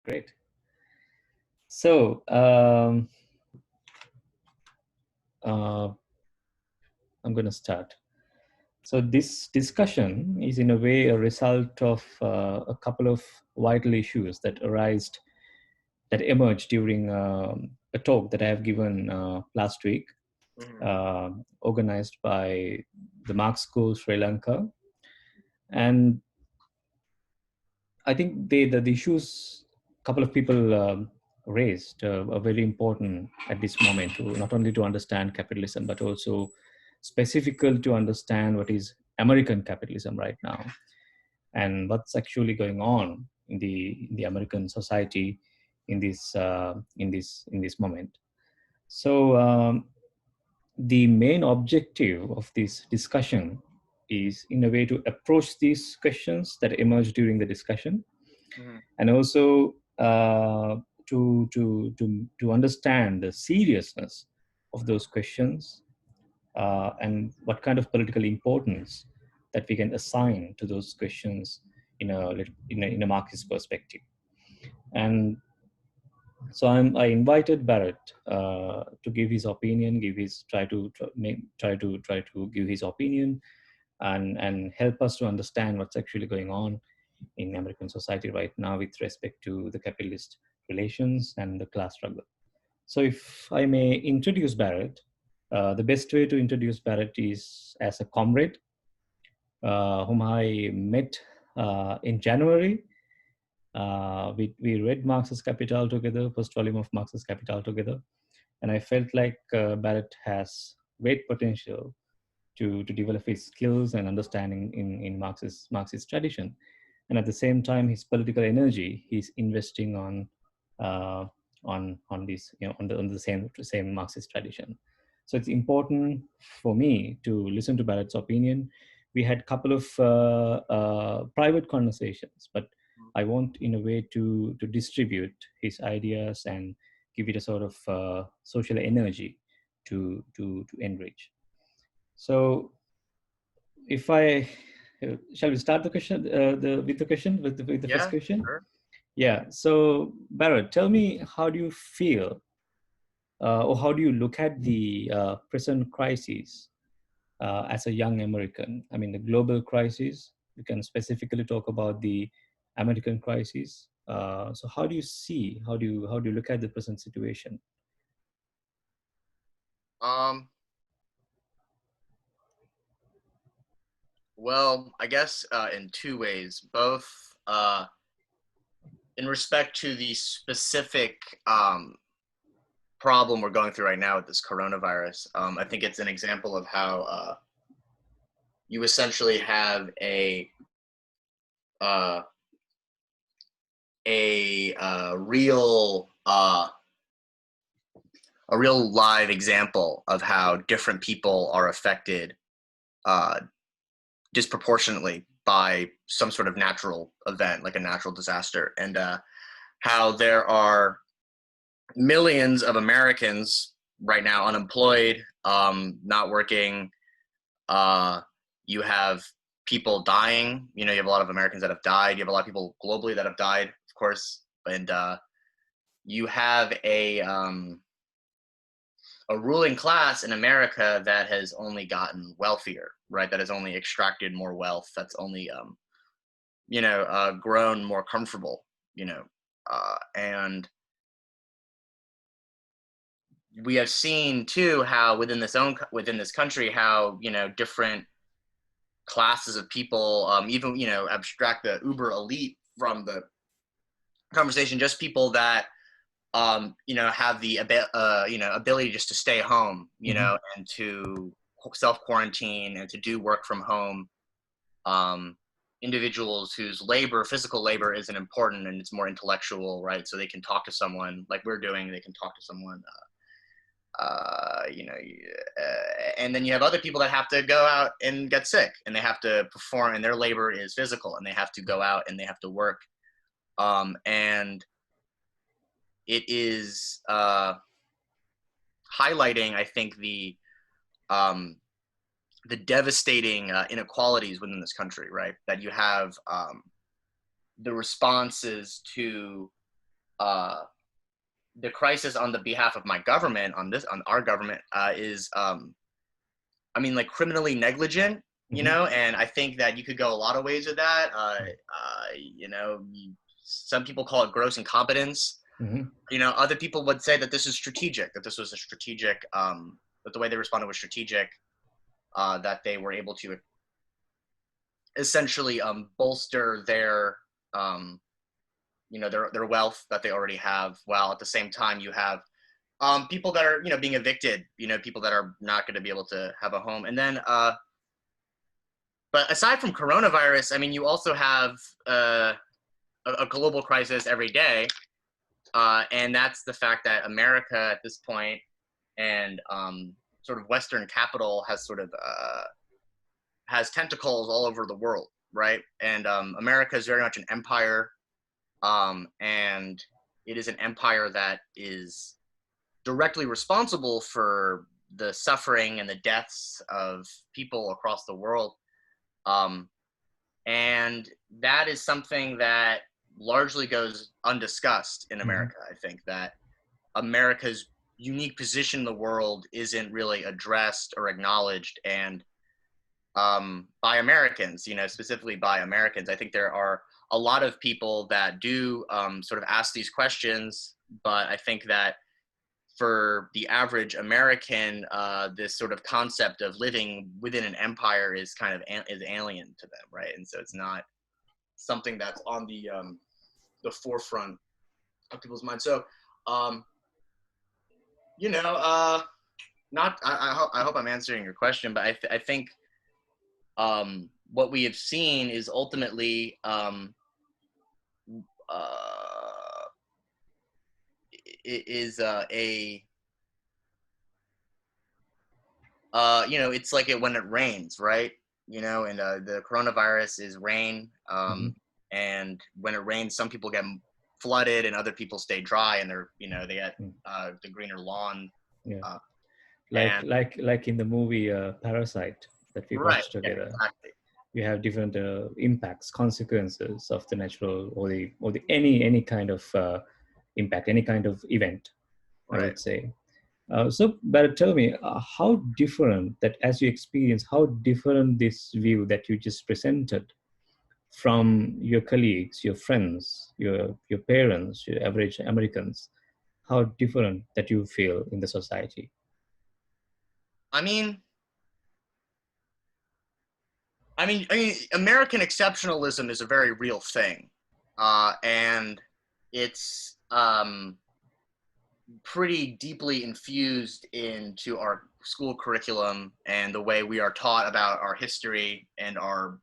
Great. So I'm going to start. So this discussion is in a way a result of a couple of vital issues that emerged during a talk that I have given last week, organized by the Marx School Sri Lanka. And I think the issues a couple of people raised are very important at this moment, to not only to understand capitalism, but also specifically to understand what is American capitalism right now and what's actually going on in the American society in this moment. So the main objective of this discussion is, in a way, to approach these questions that emerge during the discussion, and also to understand the seriousness of those questions, and what kind of political importance that we can assign to those questions in a Marxist perspective. And so I invited Barrett to give his opinion, try to give his opinion, and help us to understand what's actually going on in American society right now with respect to the capitalist relations and the class struggle. So if I may introduce Barrett, the best way to introduce Barrett is as a comrade whom I met in January. We read Marx's Capital together, first volume of Marx's Capital together, and I felt like Barrett has great potential to develop his skills and understanding in Marxist tradition, and at the same time, his political energy he's investing on this, on the same Marxist tradition. So it's important for me to listen to Barrett's opinion. We had a couple of private conversations, but I want, in a way, to distribute his ideas and give it a sort of social energy to enrich. So, if I shall we start the question with the first question? Sure. Yeah. So, Barrett, tell me, how do you feel, or how do you look at the present crisis as a young American? I mean, the global crisis. We can specifically talk about the American crisis. So, how do you see? How do you look at the present situation? Um, well, I guess in two ways, both in respect to the specific problem we're going through right now with this coronavirus. I think it's an example of how you essentially have uh, real a real live example of how different people are affected disproportionately by some sort of natural event, like a natural disaster, and how there are millions of Americans right now unemployed, not working. You have people dying. You have a lot of Americans that have died. You have a lot of people globally that have died, of course, and you have a ruling class in America that has only gotten wealthier, right? That has only extracted more wealth. That's only, grown more comfortable, and we have seen too how within this country, how different classes of people, even abstract the uber elite from the conversation, just people that have the ability just to stay home, and to self-quarantine and to do work from home. Individuals whose physical labor isn't important and it's more intellectual, right? So they can talk to someone like we're doing, they can talk to someone, and then you have other people that have to go out and get sick and they have to perform, and their labor is physical and they have to go out and they have to work. And it is highlighting, I think, the devastating inequalities within this country, right? That you have the responses to the crisis on the behalf of my government, on our government, is, I mean, like criminally negligent, you Mm-hmm. know, and I think that you could go a lot of ways with that. You know, some people call it gross incompetence. Mm-hmm. You know, other people would say that this is strategic, that this was a strategic, that the way they responded was strategic, that they were able to essentially bolster their, um, you know, their wealth that they already have, while at the same time you have people that are, you know, being evicted, you know, people that are not going to be able to have a home. And then, but aside from coronavirus, I mean, you also have a global crisis every day, and that's the fact that America at this point, and sort of Western capital has sort of has tentacles all over the world, right? And America is very much an empire, and it is an empire that is directly responsible for the suffering and the deaths of people across the world. Um, and that is something that largely goes undiscussed in Mm-hmm. America. I think that America's unique position in the world isn't really addressed or acknowledged, and by Americans, you know, specifically by Americans. I think there are a lot of people that do sort of ask these questions, but I think that for the average American, this sort of concept of living within an empire is kind of is alien to them, right? And so it's not something that's on the forefront of people's minds. So, um, you know, not I hope I'm answering your question, but I think what we have seen is ultimately uh, is a you know, it's like it when it rains, right? You know, and the coronavirus is rain, Mm-hmm. and when it rains, some people get flooded, and other people stay dry, and they're, you know, they get the greener lawn, Yeah, uh, like and like in the movie Parasite that we right, watched yeah, together. exactly, We have different impacts, consequences of the natural or the any kind of impact, any kind of event, I right. would say. So, but tell me, how different that as you experience, how different this view that you just presented from your colleagues, your friends, your parents, your average Americans, how different that you feel in the society. I mean, I mean, American exceptionalism is a very real thing, and it's pretty deeply infused into our school curriculum and the way we are taught about our history and our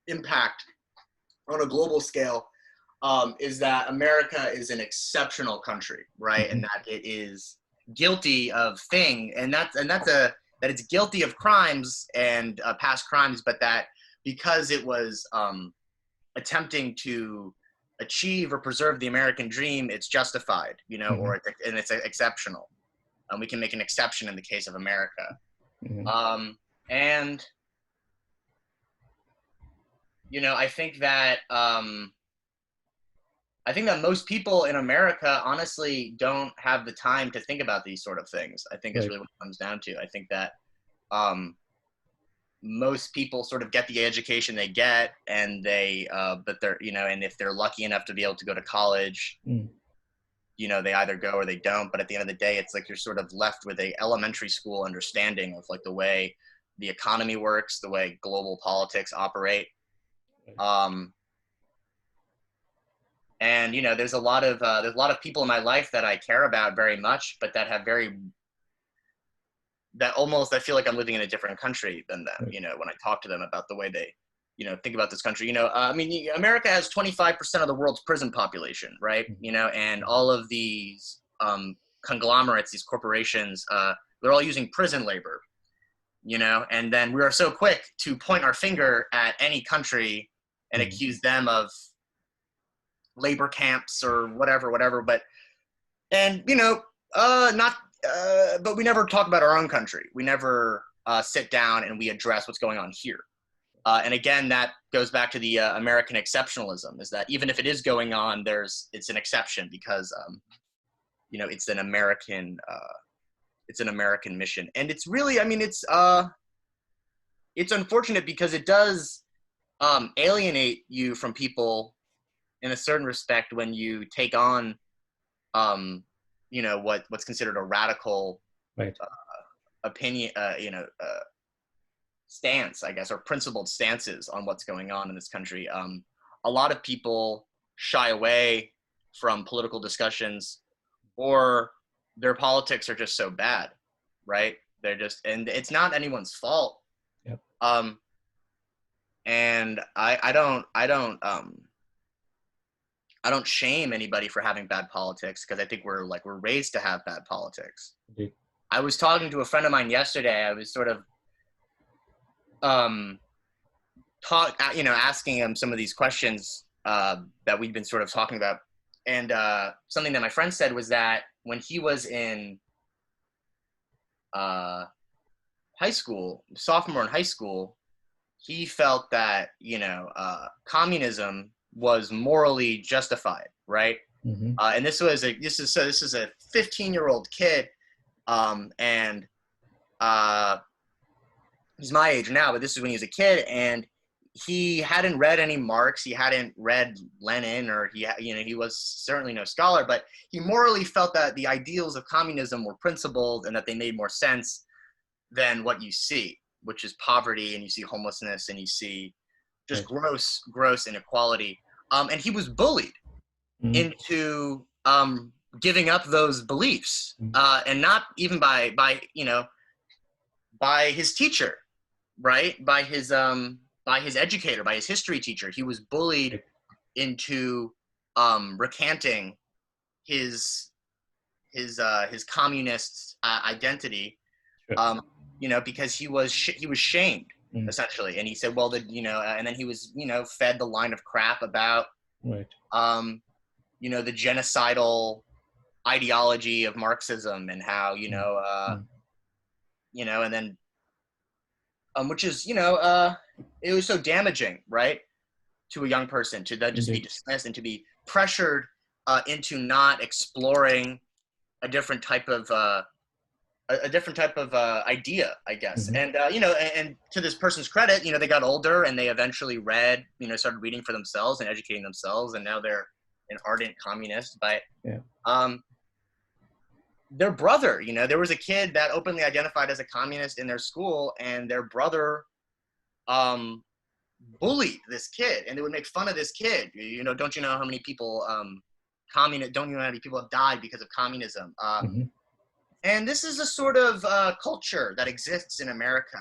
impact on a global scale, is that America is an exceptional country, right? Mm-hmm. And that it is guilty of that it's guilty of crimes and past crimes, but that because it was attempting to achieve or preserve the American dream, it's justified, you know, Mm-hmm. or it's exceptional. We can make an exception in the case of America. Mm-hmm. And you know, I think that most people in America honestly don't have the time to think about these sort of things. I think is Right. really what it comes down to. I think that um, most people sort of get the education they get, and but they're, you know, and if they're lucky enough to be able to go to college, Mm. you know, they either go or they don't. But at the end of the day, it's like you're sort of left with a elementary school understanding of like the way the economy works, the way global politics operate. Right. Um, and you know, there's a lot of people in my life that I care about very much, but that have very that almost I feel like I'm living in a different country than them. Right. You know, when I talk to them about the way they, you know, think about this country. You know, I mean, America has 25% of the world's prison population, right? You know, and all of these conglomerates, these corporations, they're all using prison labor. You know, and then we are so quick to point our finger at any country and Mm-hmm. accuse them of labor camps or whatever. But and you know, not but we never talk about our own country. We never sit down and we address what's going on here. And again, that goes back to the American exceptionalism, is that even if it is going on, it's an exception because it's an American mission, and it's really, I mean, it's unfortunate because it does alienate you from people in a certain respect when you take on what's considered a radical Right. opinion, stance, I guess, or principled stances on what's going on in this country. A lot of people shy away from political discussions, or their politics are just so bad, right? They're just, and it's not anyone's fault. Yep. And I don't shame anybody for having bad politics, because I think we're raised to have bad politics. Indeed. I was talking to a friend of mine yesterday. I was sort of asking him some of these questions that we've been sort of talking about. And something that my friend said was that when he was in high school, sophomore in high school, he felt that, communism was morally justified, right? Mm-hmm. And this is a 15-year-old kid, and he's my age now, but this is when he was a kid, and he hadn't read any Marx, he hadn't read Lenin, or he was certainly no scholar, but he morally felt that the ideals of communism were principled and that they made more sense than what you see, which is poverty, and you see homelessness, and you see just gross inequality. And he was bullied into giving up those beliefs, and not even by his teacher, right? By his educator, by his history teacher. He was bullied into recanting his communist identity, because he was shamed, essentially. And he said, well, and then he was fed the line of crap about the genocidal ideology of Marxism, and how and then which is it was so damaging, right, to a young person, to then just be dismissed and to be pressured into not exploring a different type of idea, I guess. And and to this person's credit, they got older and they eventually started reading for themselves and educating themselves, and now they're an ardent communist. But their brother, there was a kid that openly identified as a communist in their school, and their brother bullied this kid, and they would make fun of this kid. Don't you know how many people don't you know how many people have died because of communism? And this is a sort of culture that exists in America.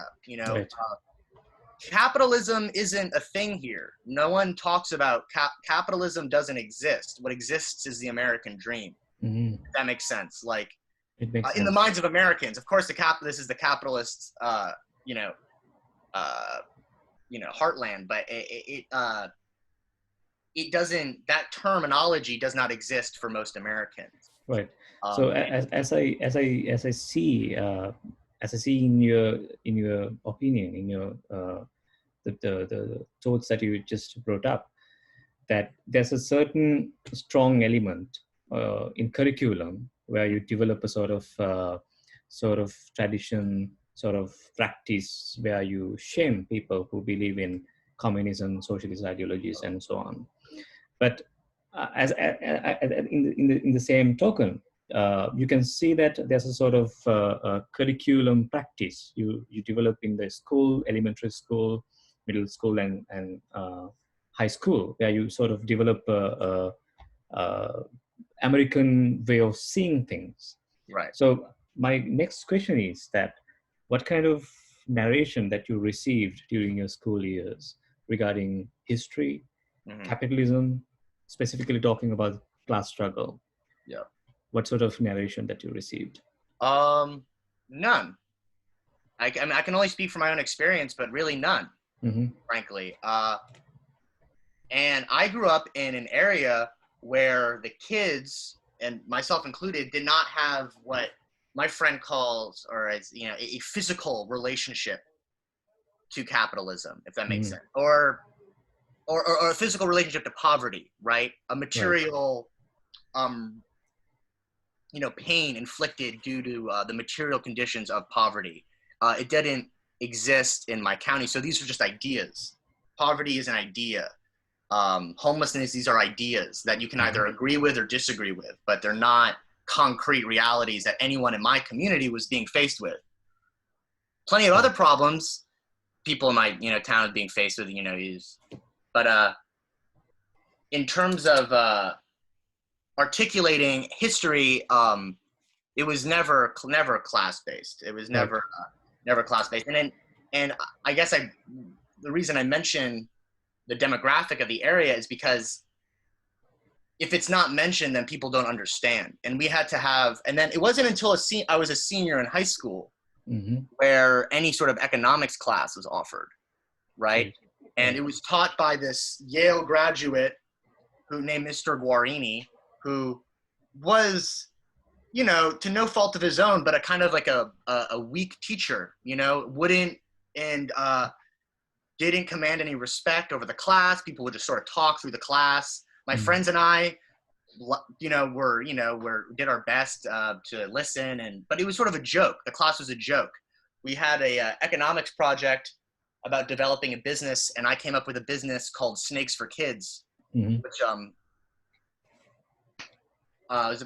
Capitalism isn't a thing here. No one talks about capitalism. Doesn't exist. What exists is the American dream. If that makes sense. Like, it makes sense. In the minds of Americans, of course, this is the capitalists' heartland, but it doesn't. That terminology does not exist for most Americans. Right. So as I see in your opinion, in your the thoughts that you just brought up, that there's a certain strong element in curriculum where you develop a sort of tradition, sort of practice where you shame people who believe in communism, socialist ideologies, and so on. But in the same token, you can see that there's a sort of curriculum practice you develop in the school, elementary school, middle school, and high school, where you sort of develop a American way of seeing things. Right. So my next question is that what kind of narration that you received during your school years regarding history, capitalism, specifically talking about class struggle? Yeah. What sort of narration that you received? None. I mean, I can only speak from my own experience, but really none, frankly. And I grew up in an area where the kids, and myself included, did not have what my friend calls, or as a physical relationship to capitalism, if that makes sense, or a physical relationship to poverty, right? A material, pain inflicted due to the material conditions of poverty. It didn't exist in my county, so these are just ideas. Poverty is an idea. Homelessness, these are ideas that you can either agree with or disagree with, but they're not concrete realities that anyone in my community was being faced with. Plenty of other problems people in my town is being faced with, but in terms of articulating history, it was never class based. It was never class based. And I guess the reason I mention the demographic of the area is because if it's not mentioned, then people don't understand. And we had to have, and then it wasn't until I was a senior in high school where any sort of economics class was offered, right? And it was taught by this Yale graduate named Mr. Guarini, who was, to no fault of his own, but a kind of like a weak teacher, wouldn't and didn't command any respect over the class. People would just sort of talk through the class. My friends and I, did our best to listen, but it was sort of a joke. The class was a joke. We had a economics project about developing a business, and I came up with a business called Snakes for Kids, which was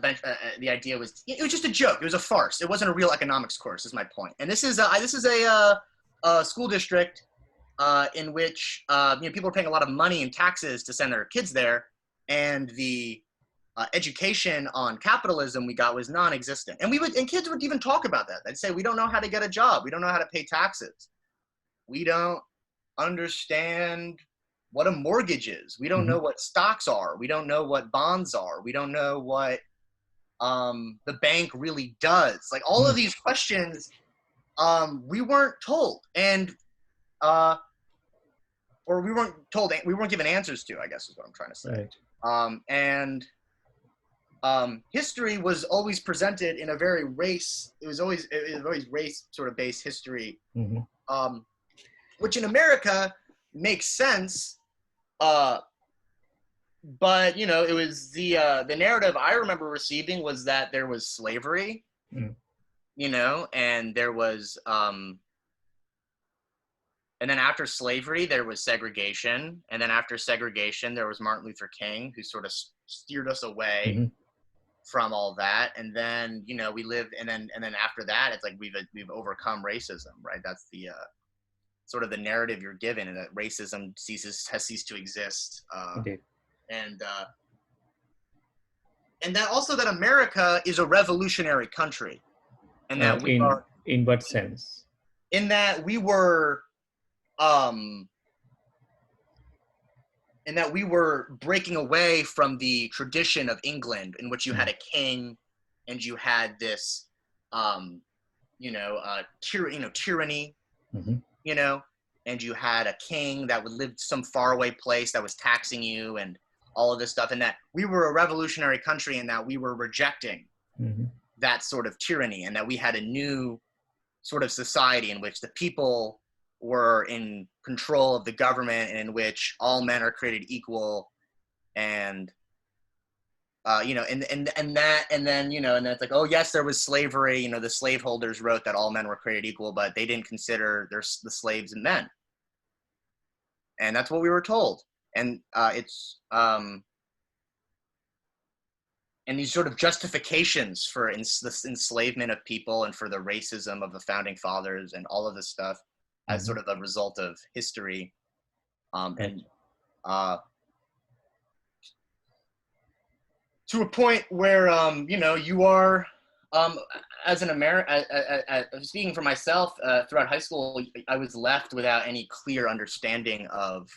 the idea was it was just a joke. It was a farce. It wasn't a real economics course. Is my point. And this is a school district in which people are paying a lot of money in taxes to send their kids there, and the education on capitalism we got was non-existent. And kids would even talk about that. They'd say, we don't know how to get a job. We don't know how to pay taxes. We don't understand what a mortgage is. We don't know what stocks are. We don't know what bonds are. We don't know what the bank really does. Like all of these questions, we weren't told, or we weren't told. We weren't given answers to, I guess is what I'm trying to say. Right. History was always presented in a very race. It was always race sort of based history, which in America makes sense. But it was the narrative I remember receiving was that there was slavery, and there was and then after slavery there was segregation, and then after segregation there was Martin Luther King, who sort of steered us away from all that, and then we lived, and then after that it's like we've overcome racism, right? That's the sort of the narrative you're given, and that racism has ceased to exist. And that also that America is a revolutionary country, and that we are. In what sense? In that we were, breaking away from the tradition of England, in which you had a king, and you had this, tyranny, and you had a king that would live some faraway place that was taxing you, and all of this stuff, and that we were a revolutionary country, and that we were rejecting that sort of tyranny, and that we had a new sort of society in which the people were in control of the government, and in which all men are created equal, and and then it's like, oh yes, there was slavery. The slaveholders wrote that all men were created equal, but they didn't consider the slaves men, and that's what we were told. And it's and these sort of justifications for the enslavement of people and for the racism of the founding fathers and all of this stuff as sort of a result of history, to a point where you are as an American. Speaking for myself, throughout high school, I was left without any clear understanding of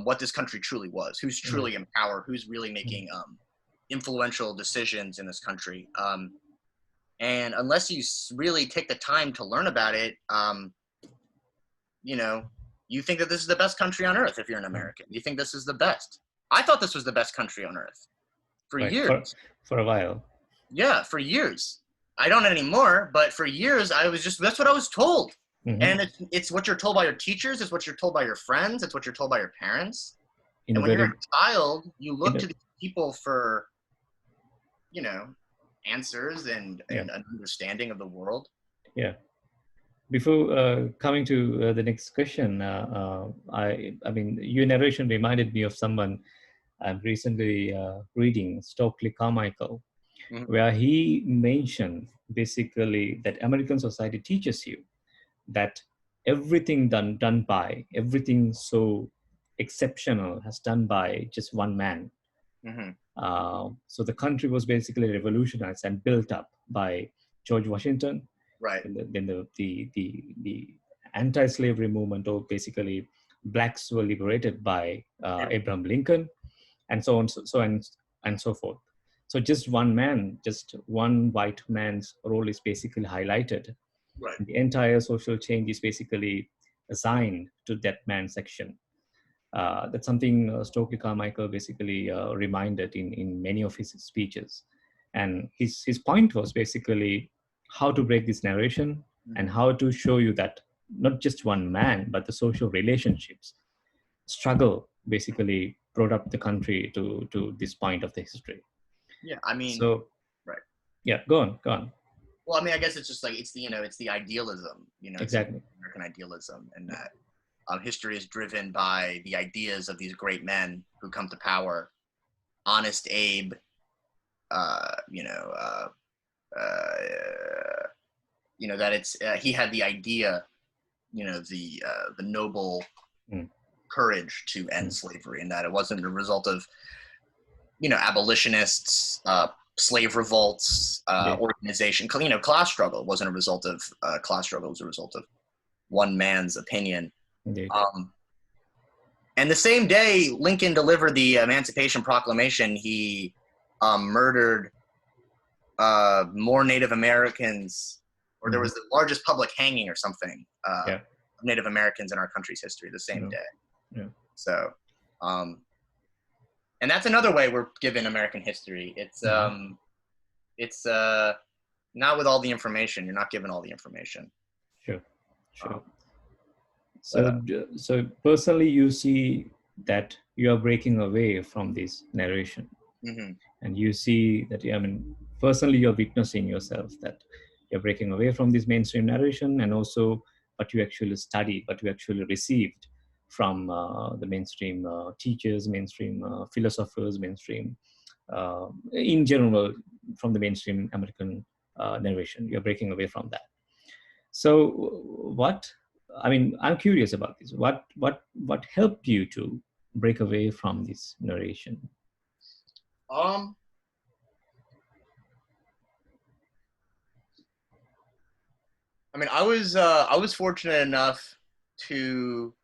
what this country truly was, who's truly in power, who's really making influential decisions in this country. And unless you really take the time to learn about it, you think that this is the best country on earth if you're an American. You think this is the best. I thought this was the best country on earth for years. For a while. Yeah, for years. I don't anymore, but for years that's what I was told. Hmm. And it's what you're told by your teachers, it's what you're told by your friends, it's what you're told by your parents. In a And when you're very, a child, you in look a, to these people for, you know, answers yeah, and an understanding of the world. yeah. Before coming to the next question, I mean, your narration reminded me of someone I'm recently reading, Stokely Carmichael, Mhm. where he mentioned basically that American society teaches you that everything everything so exceptional has done by just one man. Mhm. So the country was basically revolutionized and built up by George Washington, Right. then the anti-slavery movement, or basically blacks were liberated by Abraham Lincoln, and so on, and so forth. So just one man, just one white man's role is basically highlighted. Right. The entire social change is basically assigned to that man section. That's something Stokely Carmichael basically reminded in many of his speeches. And his point was basically how to break this narration and Mhm. how to show you that not just one man, but the social relationships struggle basically brought up the country to this point of the history. Yeah. I mean, So right. yeah, go on, go on. Well, I mean, I guess it's just like it's the it's the idealism, it's the Exactly. American idealism, and Yeah. that history is driven by the ideas of these great men who come to power. Honest Abe, uh, you know, uh, uh, that it's he had the idea, the noble Mm, courage to end mm, slavery, and that it wasn't a result of abolitionists, slave revolts, indeed, organization, class struggle. It wasn't a result of class struggle. It was a result of one man's opinion. indeed. Um, and the same day Lincoln delivered the Emancipation Proclamation, he murdered more Native Americans, or there Hmm. was the largest public hanging or something Yeah. of Native Americans in our country's history the same Yeah. day. Yeah. So, and that's another way we're given American history. Hmm. It's not with all the information. You're not given all the information. Sure. Sure. Um, but So, so personally, you see that you are breaking away from this narration, mhm. and you see that, I mean, personally, you're witnessing yourself that you're breaking away from this mainstream narration, and also what you actually studied, what you actually received from the mainstream teachers, mainstream philosophers, mainstream, in general, from the mainstream American narration. You're breaking away from that. So what, I mean, I'm curious about this. What helped you to break away from this narration? um, I mean, I was fortunate enough to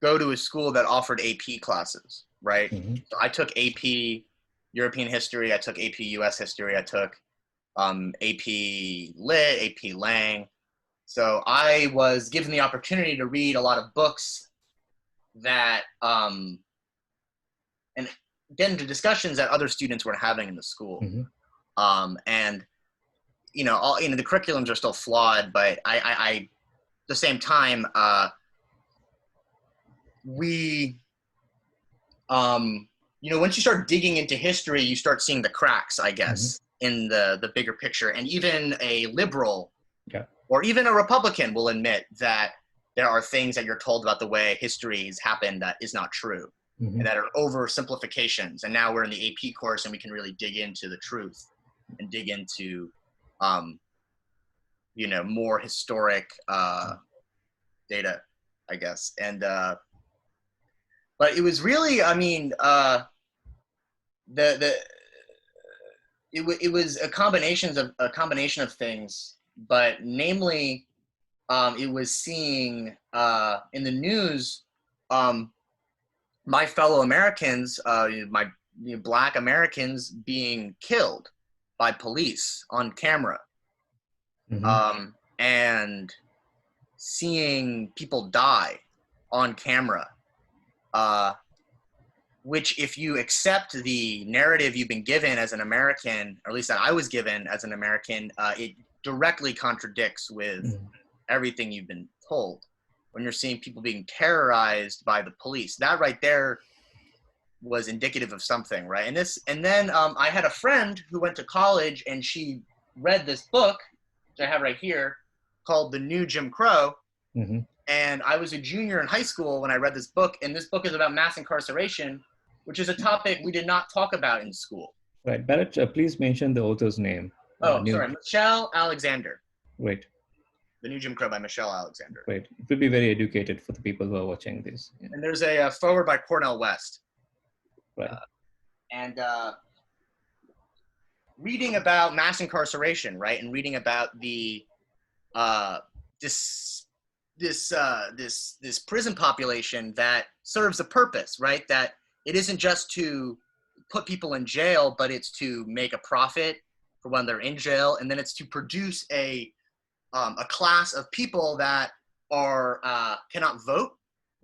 go to a school that offered AP classes, right? Hmm. So I took AP European history, I took AP US history, I took AP Lit, AP Lang. So I was given the opportunity to read a lot of books that and get into discussions that other students were having in the school. Hmm. And the curriculums are still flawed, but I at the same time, we once you start digging into history, you start seeing the cracks, I Hmm. guess, in the bigger picture. And even a liberal Yeah. or even a Republican will admit that there are things that you're told about the way history's happened that is not true, Hmm. and that are oversimplifications. And now we're in the AP course, and we can really dig into the truth and dig into, more historic data, I guess. And but it was really, I mean, the it was a combination of things, but namely, it was seeing in the news, um, my fellow Americans, my Black Americans being killed by police on camera, Hmm. and seeing people die on camera. Uh, which, if you accept the narrative you've been given as an American, or at least that I was given as an American, it directly contradicts with Hmm. everything you've been told, when you're seeing people being terrorized by the police. That right there was indicative of something, right? And then I had a friend who went to college, and she read this book, which I have right here, called The New Jim Crow. Mm-hmm. And I was a junior in high school when I read this book, and this book is about mass incarceration, which is a topic we did not talk about in school. Right. Barrett, please mention the author's name. Oh, sorry, Michelle Alexander. Great. The New Jim Crow by Michelle Alexander. Great. It will be very educated for the people who are watching this. Yeah. And there's a foreword by Cornel West. Right. And reading about mass incarceration, right, and reading about the this prison population that serves a purpose, right? That it isn't just to put people in jail, but it's to make a profit for when they're in jail, and then it's to produce a class of people that are cannot vote,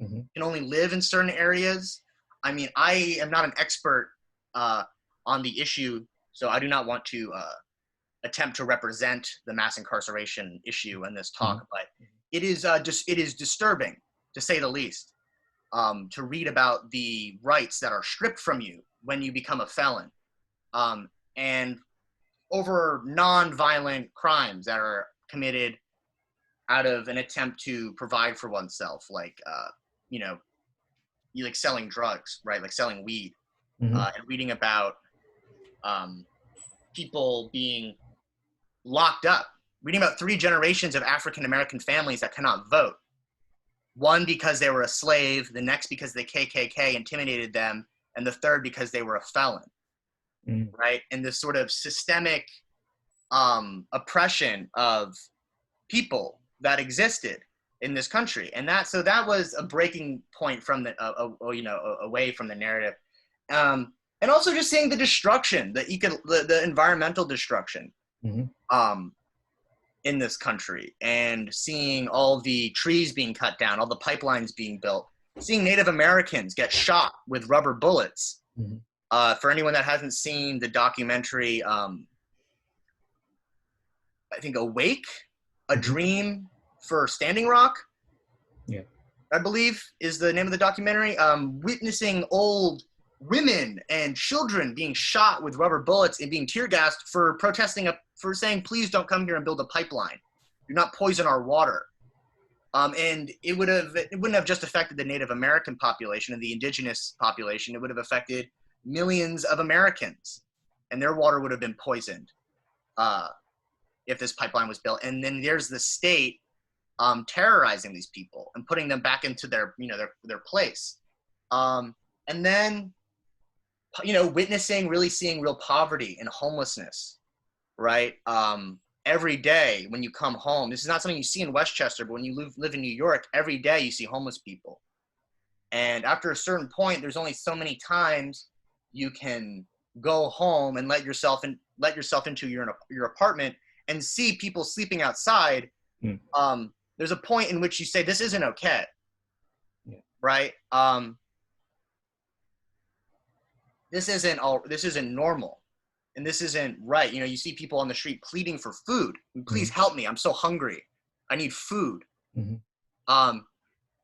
Mm-hmm. can only live in certain areas. I mean, I am not an expert on the issue, so I do not want to attempt to represent the mass incarceration issue in this talk, Mm-hmm. but it is disturbing, to say the least, to read about the rights that are stripped from you when you become a felon, and over non-violent crimes that are committed out of an attempt to provide for oneself, like you like selling drugs, right? Like selling weed, Mm-hmm. and reading about people being locked up, reading about 3 generations of African-American families that cannot vote. One because they were a slave, the next because the KKK intimidated them, and the third because they were a felon, Mm-hmm. right? And this sort of systemic oppression of people that existed in this country. And that was a breaking point from the, away from the narrative. And also just seeing the destruction, the environmental destruction, Mm-hmm. In this country, and seeing all the trees being cut down, all the pipelines being built, seeing Native Americans get shot with rubber bullets. Mm-hmm. For anyone that hasn't seen the documentary, I think Awake, A Mm-hmm. Dream for Standing Rock, Yeah. I believe is the name of the documentary, witnessing old women and children being shot with rubber bullets and being tear gassed for protesting, for saying, please don't come here and build a pipeline. Do not poison our water. And it wouldn't have just affected the Native American population and the indigenous population. It would have affected millions of Americans, and their water would have been poisoned if this pipeline was built. And then there's the state terrorizing these people and putting them back into their place. And then, really seeing real poverty and homelessness, right? Every day when you come home, this is not something you see in Westchester, but when you live in New York, every day you see homeless people. And after a certain point, there's only so many times you can go home and let yourself into your apartment and see people sleeping outside. Mm. There's a point in which you say, this isn't okay. Yeah. Right? This isn't normal, and this isn't right. You see people on the street pleading for food. Please help me. I'm so hungry. I need food. Mm-hmm.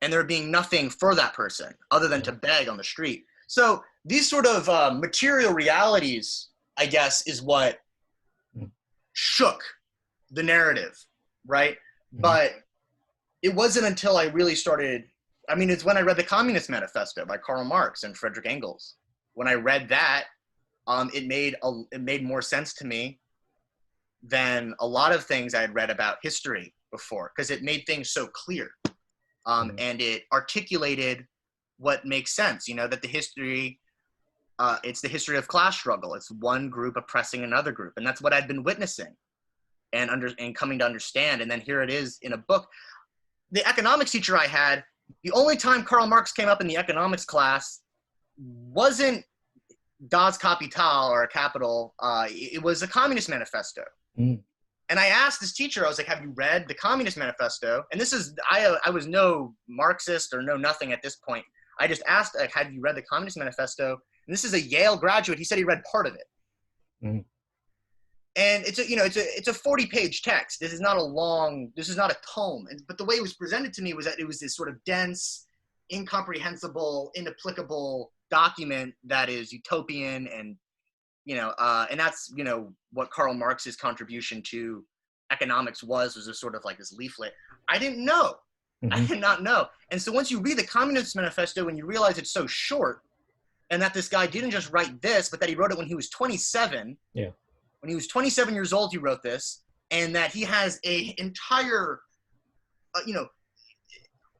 And there being nothing for that person other than to beg on the street. So these sort of material realities, I guess, is what shook the narrative, right? Mm-hmm. But it wasn't until I really started, it's when I read the Communist Manifesto by Karl Marx and Friedrich Engels. When I read that, it made more sense to me than a lot of things I had read about history before, because it made things so clear. And it articulated what makes sense, that the history, it's the history of class struggle. It's one group oppressing another group. And that's what I'd been witnessing and coming to understand. And then here it is in a book. The economics teacher I had, the only time Karl Marx came up in the economics class wasn't Das Kapital or Capital. It was a Communist Manifesto. Mm. And I asked this teacher, I was like, have you read the Communist Manifesto? And this is, I was no Marxist or no nothing at this point. I just asked, like, have you read the Communist Manifesto? And this is a Yale graduate. He said he read part of it. Mm. And it's a 40-page text. This is not a tome. But the way it was presented to me was that it was this sort of dense, incomprehensible, inapplicable document that is utopian, and and that's what Karl Marx's contribution to economics was a sort of like this leaflet. I didn't know. I did not know. And so once you read the Communist Manifesto and you realize it's so short, and that this guy didn't just write this, but that he wrote it when he was 27. Yeah. When he was 27 years old, he wrote this, and that he has a entire,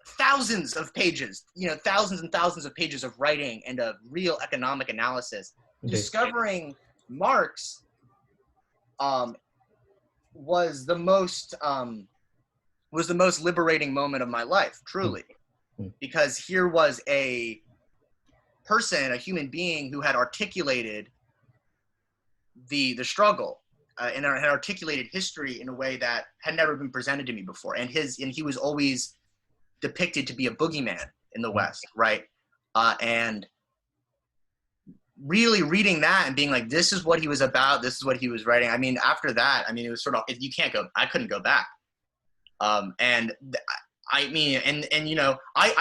thousands of pages, thousands and thousands of pages of writing and of real economic analysis. Okay. Discovering Marx was the most liberating moment of my life, truly, because here was a person, a human being who had articulated the struggle and had articulated history in a way that had never been presented to me before. And he was always depicted to be a boogeyman in the West, right? And really reading that and being like, this is what he was about, this is what he was writing. I mean, after that, I mean, it was sort of, I couldn't go back. I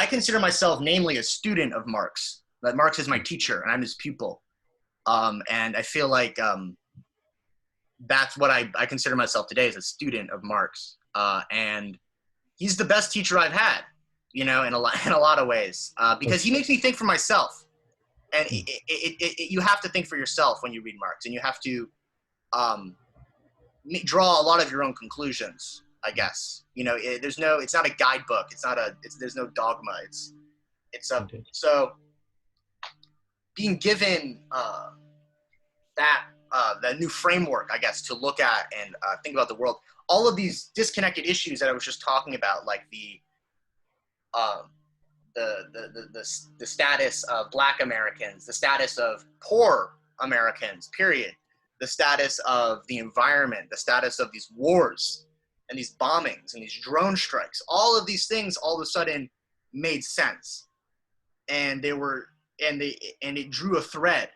consider myself namely a student of Marx. That Marx is my teacher and I'm his pupil. And I feel like that's what I consider myself today, as a student of Marx. And he's the best teacher I've had, in a lot of ways, because he makes me think for myself. And you have to think for yourself when you read Marx, and you have to draw a lot of your own conclusions, I guess. It's not a guidebook. There's no dogma. So being given that new framework, I guess, to look at and think about the world. All of these disconnected issues that I was just talking about, like the status of Black Americans, the status of poor Americans, period, the status of the environment, the status of these wars and these bombings and these drone strikes. All of these things all of a sudden made sense, and it drew a thread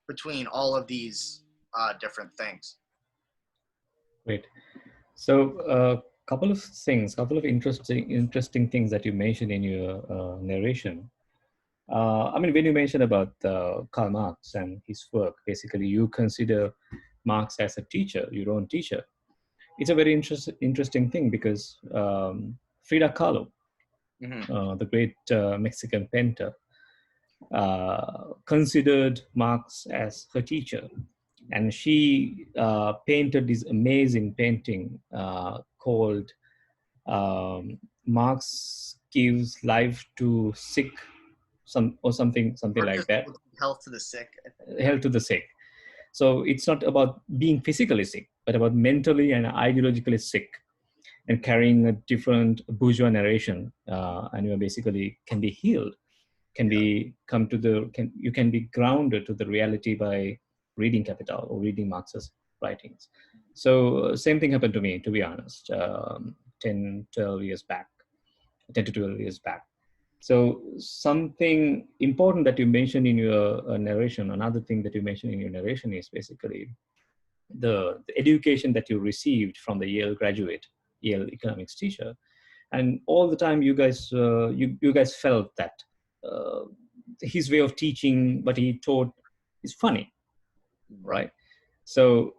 between all of these different things. Great. So couple of interesting things that you mentioned in your narration. When you mentioned about Karl Marx and his work, basically you consider Marx as a teacher, your own teacher. It's a very interesting thing because Frida Kahlo, the great Mexican painter, considered Marx as her teacher. And she painted this amazing painting called Marx Gives Life to Sick, something like that. Health to the sick. Health to the sick. So it's not about being physically sick, but about mentally and ideologically sick, and carrying a different bourgeois narration. And you basically can be healed, you can be grounded to the reality by reading Capital or reading Marx's writings. So same thing happened to me, to be honest, 10 to 12 years back. So something important that you mentioned in your narration, another thing that you mentioned in your narration is basically the education that you received from the Yale economics teacher. And all the time you guys felt that his way of teaching, what he taught, is funny, right? So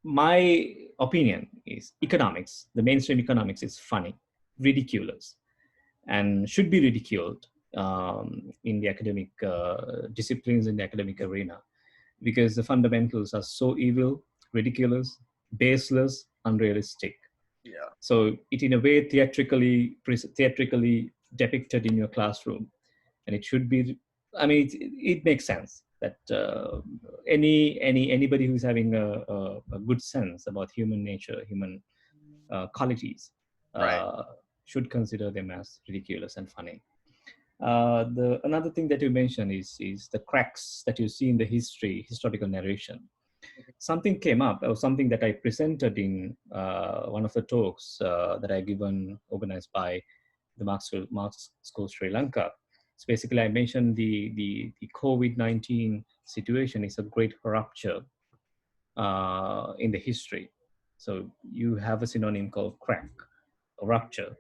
my opinion is economics, the mainstream economics, is funny, ridiculous, and should be ridiculed in the academic disciplines, in the academic arena, because the fundamentals are so evil, ridiculous, baseless, unrealistic. Yeah. So it, in a way, theatrically depicted in your classroom, and it should be. It makes sense that anybody who's having a good sense about human nature, human qualities, right, should consider them as ridiculous and funny. Another thing that you mentioned is the cracks that you see in the historical narration. Something came up, or something that I presented in one of the talks that I given, organized by the Marx School Sri Lanka. So basically, I mentioned the COVID-19 situation is a great rupture in the history. So you have a synonym called crack, rupture.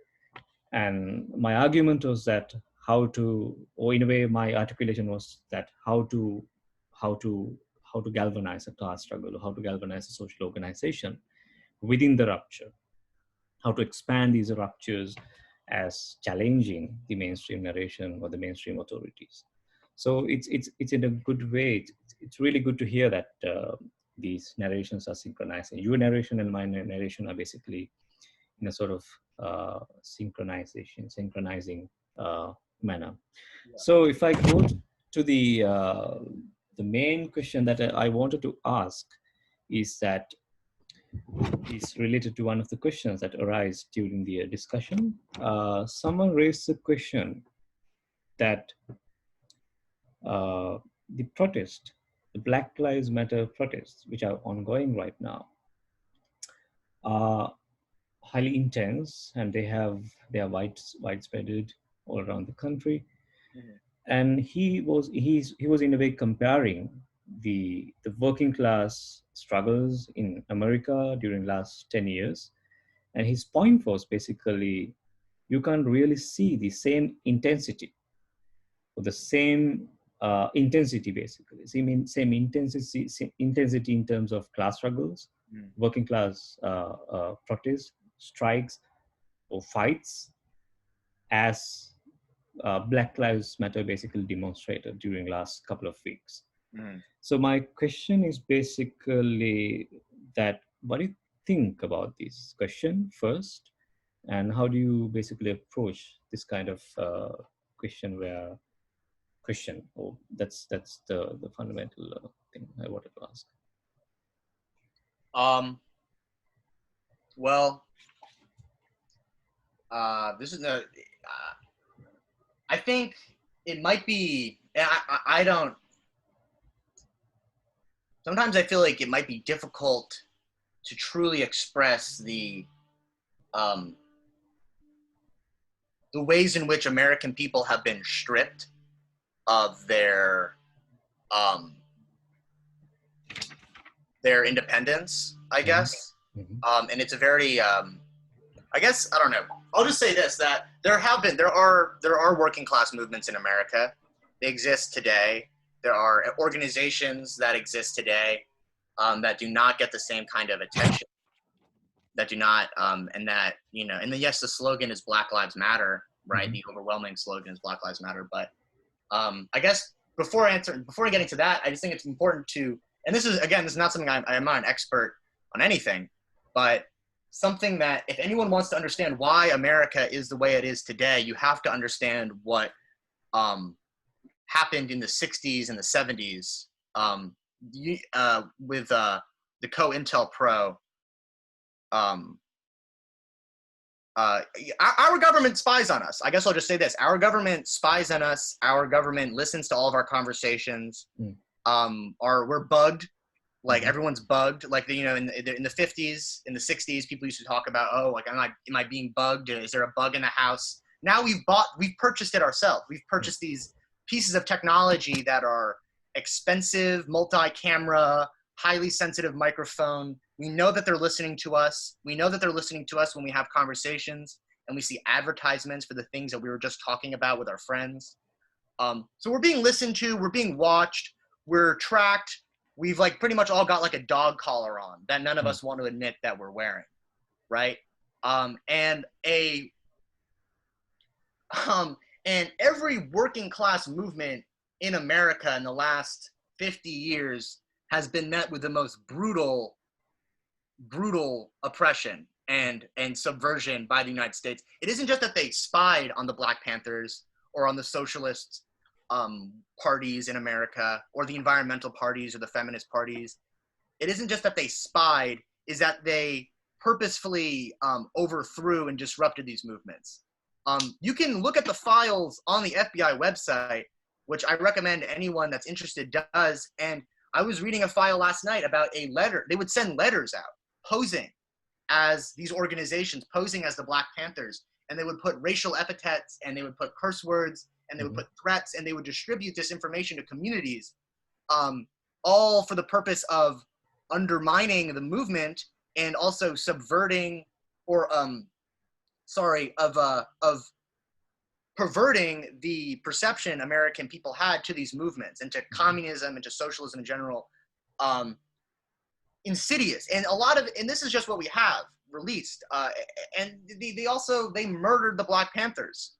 And my argument was that how to, or in a way, my articulation was that how to, how to galvanize a class struggle, or how to galvanize a social organization within the rupture, how to expand these ruptures as challenging the mainstream narration or the mainstream authorities. So it's in a good way. It's really good to hear that these narrations are synchronizing. Your narration and my narration are basically in a sort of synchronizing manner. So if I go to the main question that I wanted to ask is that is related to one of the questions that arise during the discussion. Someone raised the question that the protest, the Black Lives Matter protests, which are ongoing right now, are highly intense, and they are widespread all around the country. Mm-hmm. And he was in a way comparing the working class struggles in America during last 10 years. And his point was basically, you can't really see the same intensity, or the same intensity basically. Same intensity in terms of class struggles, working class protests, strikes, or fights as Black Lives Matter basically demonstrated during last couple of weeks. So my question is basically that, what do you think about this question first, and how do you basically approach this kind of question or that's the fundamental thing I wanted to ask. Well, this is I think it might be. I don't. Sometimes I feel like it might be difficult to truly express the ways in which American people have been stripped of their independence, I guess. Mm-hmm. And it's a very, I guess, I don't know. I'll just say this, that there are working class movements in America. They exist today. There are organizations that exist today that do not get the same kind of attention, that do not, and that, you know, and then, yes, the slogan is Black Lives Matter, right? Mm-hmm. The overwhelming slogan is Black Lives Matter. But I guess before getting to that, I just think it's important to, and this is not something I'm not an expert on anything, but something that if anyone wants to understand why America is the way it is today, you have to understand what happened in the 60s and the 70s with the COINTELPRO. Our government spies on us. I guess I'll just say this. Our government spies on us. Our government listens to all of our conversations. We're bugged. Like everyone's bugged. Like in the 50s, in the 60s, people used to talk about, oh, like am I being bugged? Is there a bug in the house? Now we've purchased it ourselves. We've purchased these pieces of technology that are expensive, multi-camera, highly sensitive microphone. We know that they're listening to us. We know that they're listening to us when we have conversations and we see advertisements for the things that we were just talking about with our friends. So we're being listened to. We're being watched. We're tracked. We've like pretty much all got like a dog collar on that none of us want to admit that we're wearing, right? And every working class movement in America in the last 50 years has been met with the most brutal oppression and subversion by the United States. It isn't just that they spied on the Black Panthers or on the socialist parties in America or the environmental parties or the feminist parties. It isn't just that they spied, is that they purposefully overthrew and disrupted these movements. You can look at the files on the FBI website, which I recommend anyone that's interested does. And I was reading a file last night about a letter. They would send letters out posing as these organizations, posing as the Black Panthers. And they would put racial epithets and they would put curse words and they would put threats and they would distribute this information to communities, all for the purpose of undermining the movement and also subverting or of perverting the perception American people had to these movements and to communism and to socialism in general. Insidious, and a lot of, and this is just what we have released. And they murdered the Black Panthers.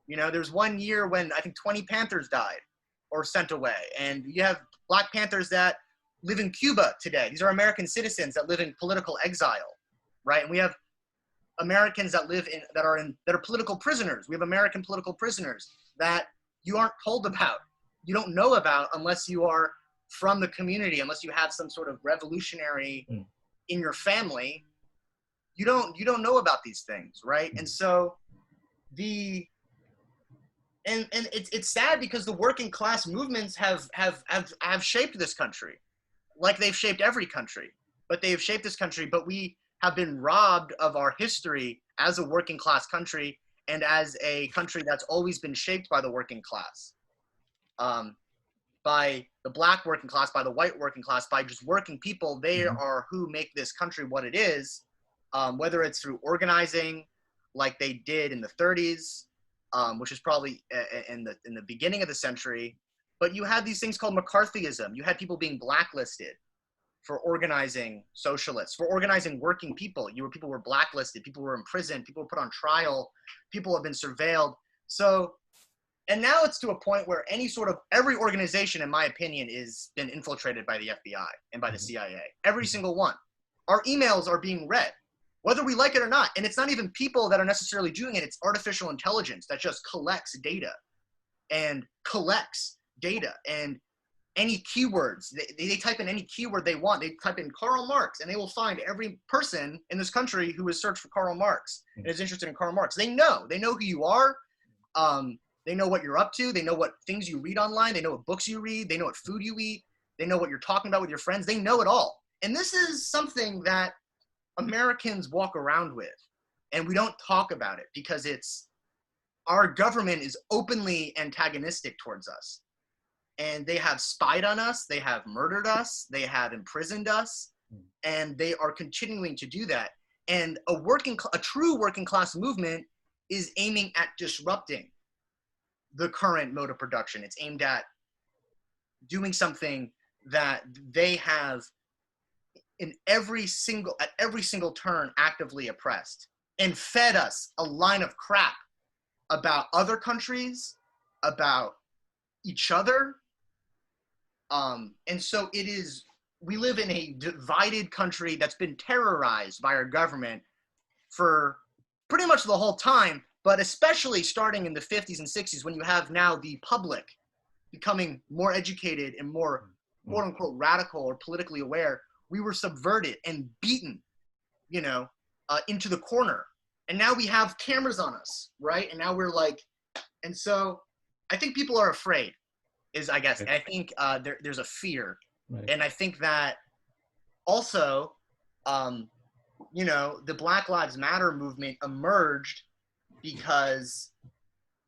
You know, there's one year when I think 20 Panthers died or sent away, and you have Black Panthers that live in Cuba today. These are American citizens that live in political exile, right? And we have Americans that are political prisoners. We have American political prisoners that you aren't told about, you don't know about unless you are from the community, unless you have some sort of revolutionary in your family. You don't know about these things, right? And so it's sad because the working class movements have shaped this country, like they've shaped every country, but they have shaped this country. But we have been robbed of our history as a working class country and as a country that's always been shaped by the working class, by the Black working class, by the white working class, by just working people. They are who make this country what it is, whether it's through organizing like they did in the 30s, which is probably in the beginning of the century. But you had these things called McCarthyism. You had people being blacklisted for organizing socialists, for organizing working people. People were blacklisted, people were imprisoned, people were put on trial, people have been surveilled. So, and now it's to a point where every organization, in my opinion, is been infiltrated by the FBI and by the CIA. Every single one. Our emails are being read, whether we like it or not. And it's not even people that are necessarily doing it. It's artificial intelligence that just collects data and any keywords. They type in any keyword they want. They type in Karl Marx, and they will find every person in this country who has searched for Karl Marx and is interested in Karl Marx. They know who you are. They know what you're up to. They know what things you read online. They know what books you read. They know what food you eat. They know what you're talking about with your friends. They know it all. And this is something that Americans walk around with, and we don't talk about it because our government is openly antagonistic towards us. And they have spied on us. They have murdered us. They have imprisoned us. And they are continuing to do that. And a true working class movement is aiming at disrupting the current mode of production. It's aimed at doing something that they have at every single turn actively oppressed and fed us a line of crap about other countries, about each other. And so we live in a divided country that's been terrorized by our government for pretty much the whole time, but especially starting in the 50s and 60s, when you have now the public becoming more educated and more quote unquote radical or politically aware. We were subverted and beaten, into the corner. And now we have cameras on us, right? And now and so I think people are afraid, I guess. And I think there's a fear. Right. And I think that also, the Black Lives Matter movement emerged because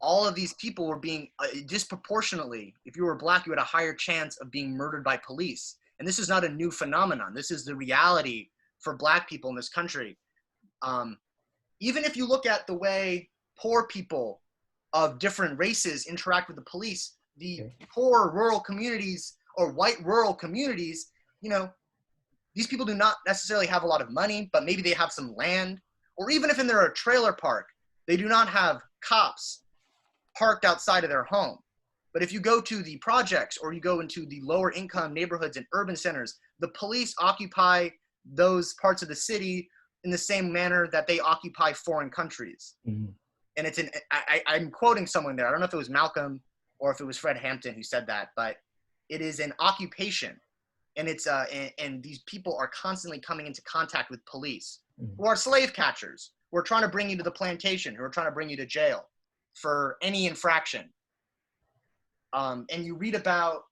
all of these people were being disproportionately, if you were Black, you had a higher chance of being murdered by police. And this is not a new phenomenon. This is the reality for Black people in this country. Even if you look at the way poor people of different races interact with the police, the poor rural communities or white rural communities, these people do not necessarily have a lot of money, but maybe they have some land. Or even if they're a trailer park, they do not have cops parked outside of their home. But if you go to the projects or you go into the lower income neighborhoods and urban centers, the police occupy those parts of the city in the same manner that they occupy foreign countries. Mm-hmm. And I'm quoting someone there. I don't know if it was Malcolm or if it was Fred Hampton who said that, but it is an occupation. And and these people are constantly coming into contact with police who are slave catchers, who are trying to bring you to the plantation, who are trying to bring you to jail for any infraction. And you read about,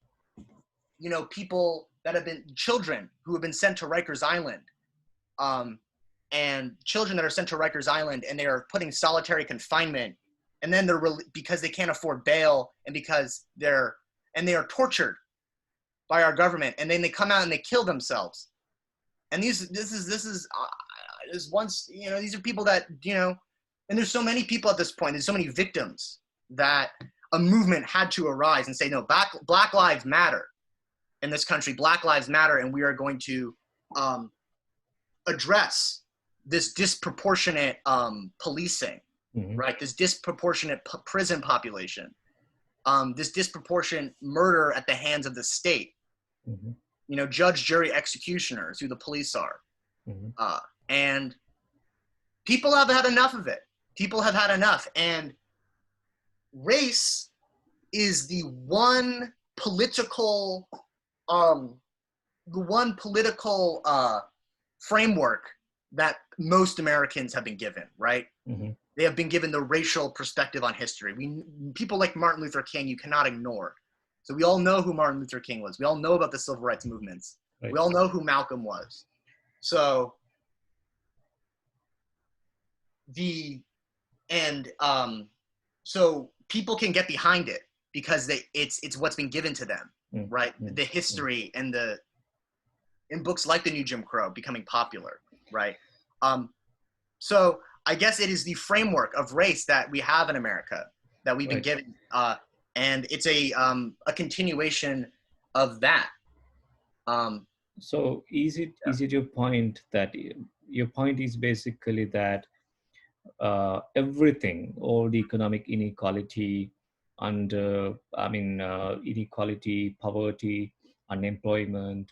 people that have been children who have been sent to Rikers Island, and children that are sent to Rikers Island and they are put in solitary confinement, and then because they can't afford bail and because they are tortured by our government, and then they come out and they kill themselves And this is once, you know, these are people that, you know, and there's so many people at this point, there's so many victims that a movement had to arise and say, no, Black Lives Matter in this country, Black Lives Matter, and we are going to address this disproportionate policing, right? This disproportionate prison population, this disproportionate murder at the hands of the state. You know, judge, jury, executioners, who the police are. And people have had enough of it. People have had enough. And race is the one political framework that most Americans have been given, right? They have been given the racial perspective on history. People like Martin Luther King, you cannot ignore. So we all know who Martin Luther King was. We all know about the civil rights movements. Right. We all know who Malcolm was. So so people can get behind it because it's what's been given to them, right? The history and in books like The New Jim Crow becoming popular, right? So I guess it is the framework of race that we have in America that we've been given, and it's a continuation of that. So is it your point that your point is basically that everything, all the economic inequality and inequality, poverty, unemployment,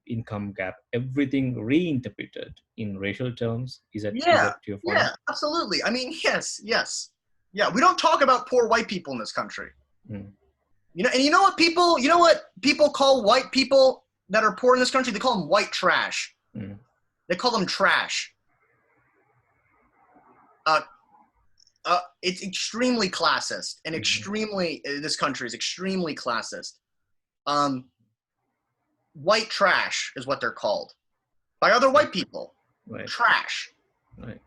income gap, everything reinterpreted in racial terms? Is that your point? Yeah, absolutely. I mean, yes. Yeah, we don't talk about poor white people in this country. You know, and you know what people call white people that are poor in this country? They call them white trash. They call them trash. It's extremely classist and this country is extremely classist. White trash is what they're called by other white people. Right. Trash. Right.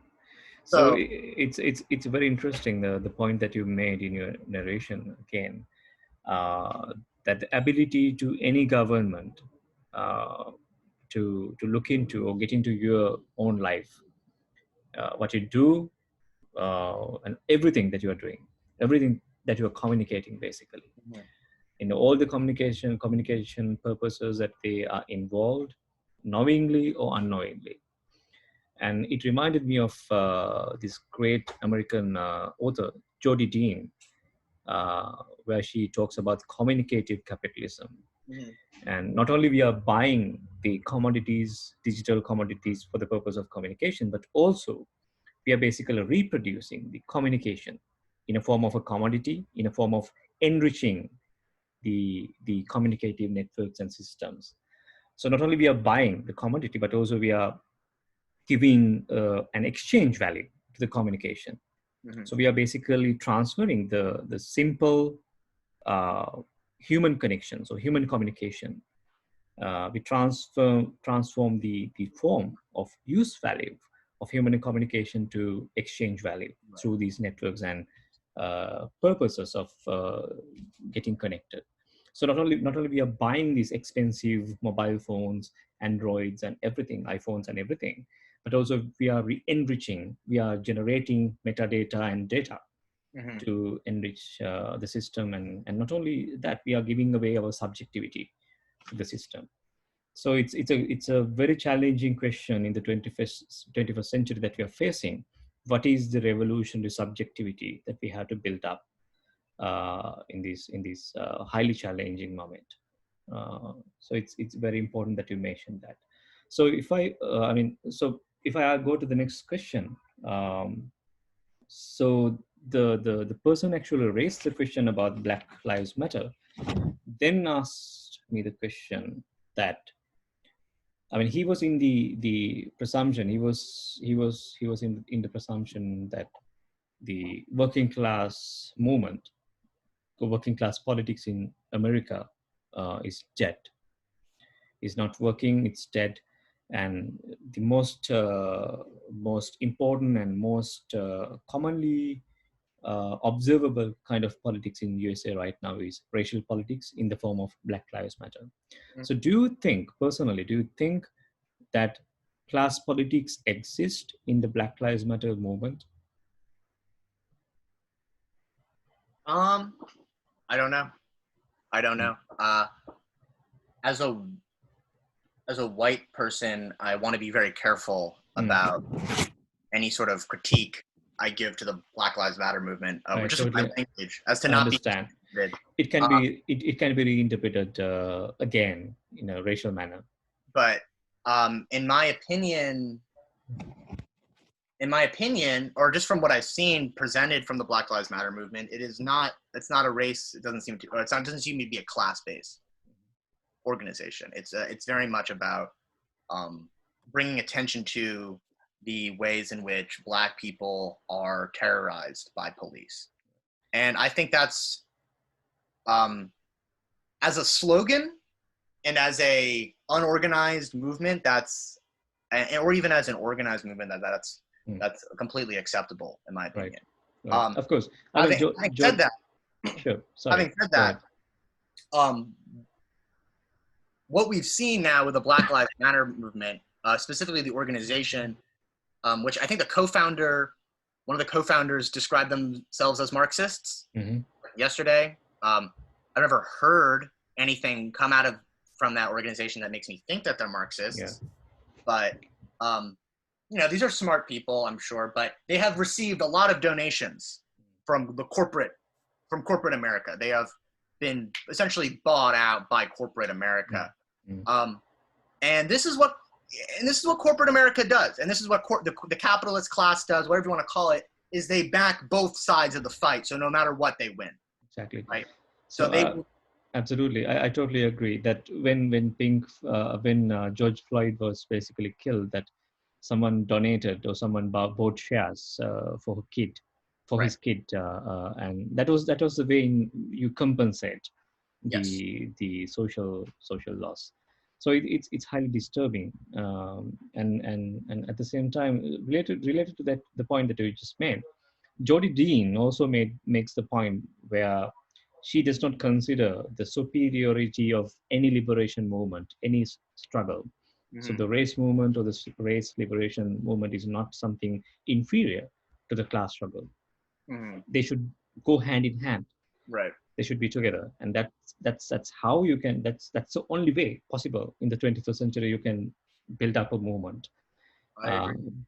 So it's very interesting the point that you made in your narration again, that the ability to any government to look into or get into your own life, what you do, and everything that you are doing, everything that you are communicating, basically, in all the communication purposes that they are involved, knowingly or unknowingly. And it reminded me of this great American author, Jodi Dean, where she talks about communicative capitalism. And not only we are buying the commodities, digital commodities, for the purpose of communication, but also we are basically reproducing the communication in a form of a commodity, in a form of enriching the communicative networks and systems. So not only we are buying the commodity, but also we are giving an exchange value to the communication. So we are basically transferring the simple human connections or human communication. We transform the form of use value of human communication to exchange value through these networks and purposes of getting connected. So not only we are buying these expensive mobile phones, Androids and everything, iPhones and everything, but also we are enriching, we are generating metadata and data to enrich the system. And not only that, we are giving away our subjectivity to the system. So it's a very challenging question in the 21st century that we are facing. What is the revolutionary subjectivity that we have to build up in this highly challenging moment? So it's very important that you mentioned that. So if I go to the next question, so the person actually raised the question about Black Lives Matter, then asked me the question that, I mean, he was in the presumption. He was in the presumption that the working class movement, the working class politics in America is dead. Is not working. It's dead. And the most important and most commonly observable kind of politics in USA right now is racial politics in the form of Black Lives Matter. So do you think, personally, do you think that class politics exist in the Black Lives Matter movement? I don't know. I don't know. As a as a white person, I want to be very careful about any sort of critique I give to the Black Lives Matter movement, I which is my totally language, as to not be understand. offended. It can be it can be reinterpreted again in a racial manner. But in my opinion, or just from what I've seen presented from the Black Lives Matter movement, it's not a race. It doesn't seem to, or it doesn't seem to be a class-based organization. It's very much about bringing attention to the ways in which Black people are terrorized by police, and I think that's as a slogan and as a unorganized movement, or even as an organized movement, that's completely acceptable in my opinion. Right. Of course. Having said that, sure. Sorry. Having said that, what we've seen now with the Black Lives Matter movement, specifically the organization, which I think one of the co-founders described themselves as Marxists yesterday. I've never heard anything come out from that organization that makes me think that they're Marxists. Yeah. But these are smart people, I'm sure, but they have received a lot of donations from corporate America. They have been essentially bought out by corporate America. And this is what corporate America does, and this is what the capitalist class does, whatever you want to call it, is they back both sides of the fight. So no matter what, they win. Exactly. Right. So absolutely, I totally agree that when George Floyd was basically killed, that someone donated or someone bought shares for his kid, and that was the way you compensate the social loss. So it's highly disturbing, and at the same time, related to that, the point that you just made, Jodie Dean also makes the point where she does not consider the superiority of any liberation movement, any struggle. So the race movement or the race liberation movement is not something inferior to the class struggle. They should go hand in hand. Right. They should be together, and that's how you can. That's the only way possible in the 21st century. You can build up a movement.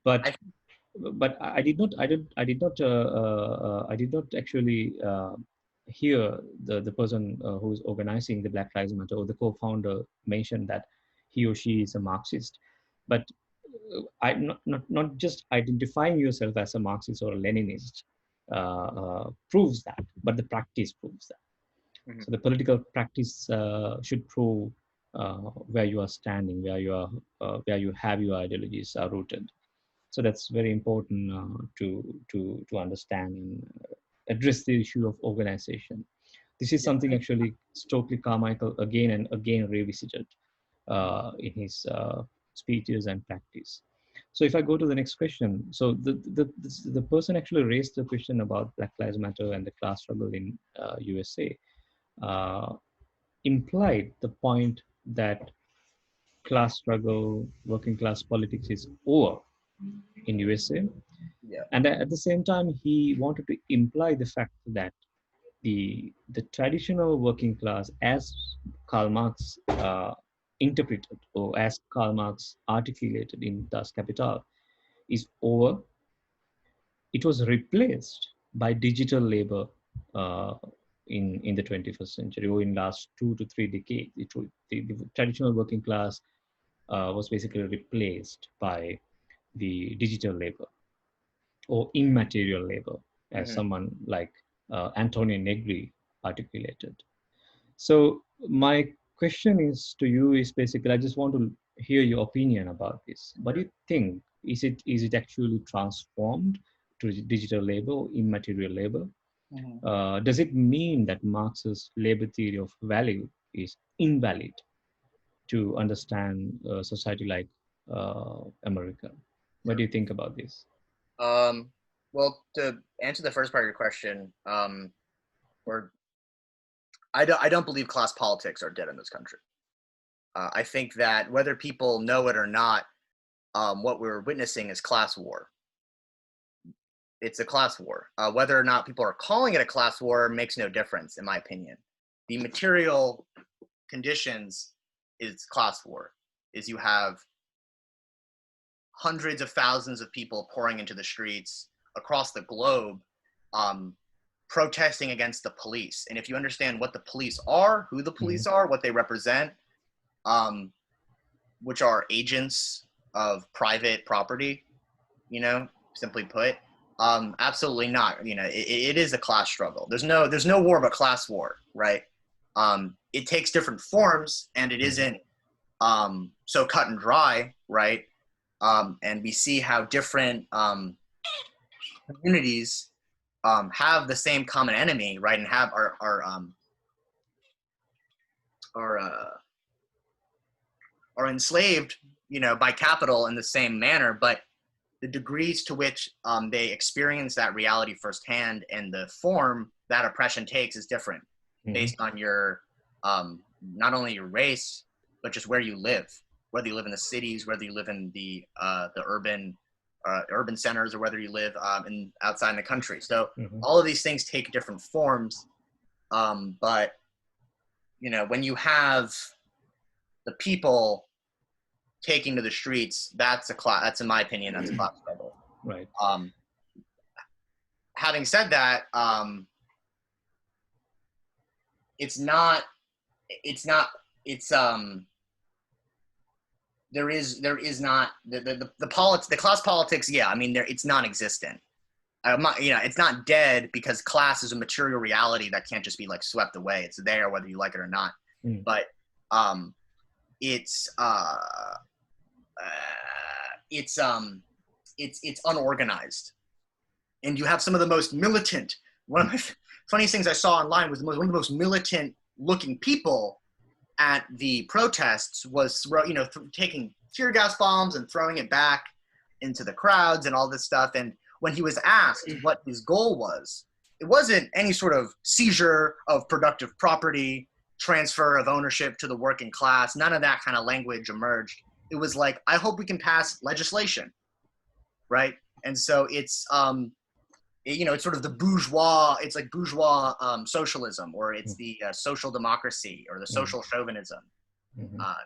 But I did not actually hear the person who is organizing the Black Lives Matter, or the co-founder, mention that he or she is a Marxist. But not just identifying yourself as a Marxist or a Leninist proves that, but the practice proves that. So the political practice should prove where you are standing, where you have your ideologies are rooted. So that's very important to understand and address the issue of organization. This is something actually Stokely Carmichael again and again revisited in his speeches and practice. So if I go to the next question, so the person actually raised the question about Black Lives Matter and the class struggle in USA, implied the point that class struggle, working class politics is over in USA. And at the same time, he wanted to imply the fact that the traditional working class, as Karl Marx interpreted, or as Karl Marx articulated in Das Kapital, is over. It was replaced by digital labor in the 21st century, or in last 2 to 3 decades. The traditional working class was basically replaced by the digital labor or immaterial labor, as someone like Antonio Negri articulated. So my question is to you is basically, I just want to hear your opinion about this. What do you think? Is it actually transformed to digital labor or immaterial labor? Does it mean that Marx's labor theory of value is invalid to understand a society like America? What do you think about this? Well, to answer the first part of your question, or I don't believe class politics are dead in this country. I think that whether people know it or not, what we're witnessing is class war. It's a class war. Whether or not people are calling it a class war makes no difference, in my opinion. The material conditions is class war. Is you have hundreds of thousands of people pouring into the streets across the globe, protesting against the police. And if you understand what the police are, who the police are, what they represent, which are agents of private property, simply put, absolutely not. It is a class struggle. There's no war but class war, right? It takes different forms, and it isn't so cut and dry, right? And we see how different communities have the same common enemy, right? And have are enslaved, by capital in the same manner, but the degrees to which they experience that reality firsthand and the form that oppression takes is different based on your not only your race, but just where you live, whether you live in the cities, whether you live in the urban centers, or whether you live outside in the country. So all of these things take different forms. But when you have the people taking to the streets, that's in my opinion, that's a class struggle. Right. Having said that, there is not the class politics. Yeah, I mean, it's non-existent. It's not dead, because class is a material reality that can't just be like swept away. It's there whether you like it or not. But it's unorganized, and you have some of the most militant. One of the funniest things I saw online was one of the most militant looking people at the protests was taking tear gas bombs and throwing it back into the crowds and all this stuff. And when he was asked what his goal was, it wasn't any sort of seizure of productive property, transfer of ownership to the working class. None of that kind of language emerged. It was like, I hope we can pass legislation, right? And so it's it's sort of the bourgeois. It's like bourgeois socialism, or it's the social democracy, or the social chauvinism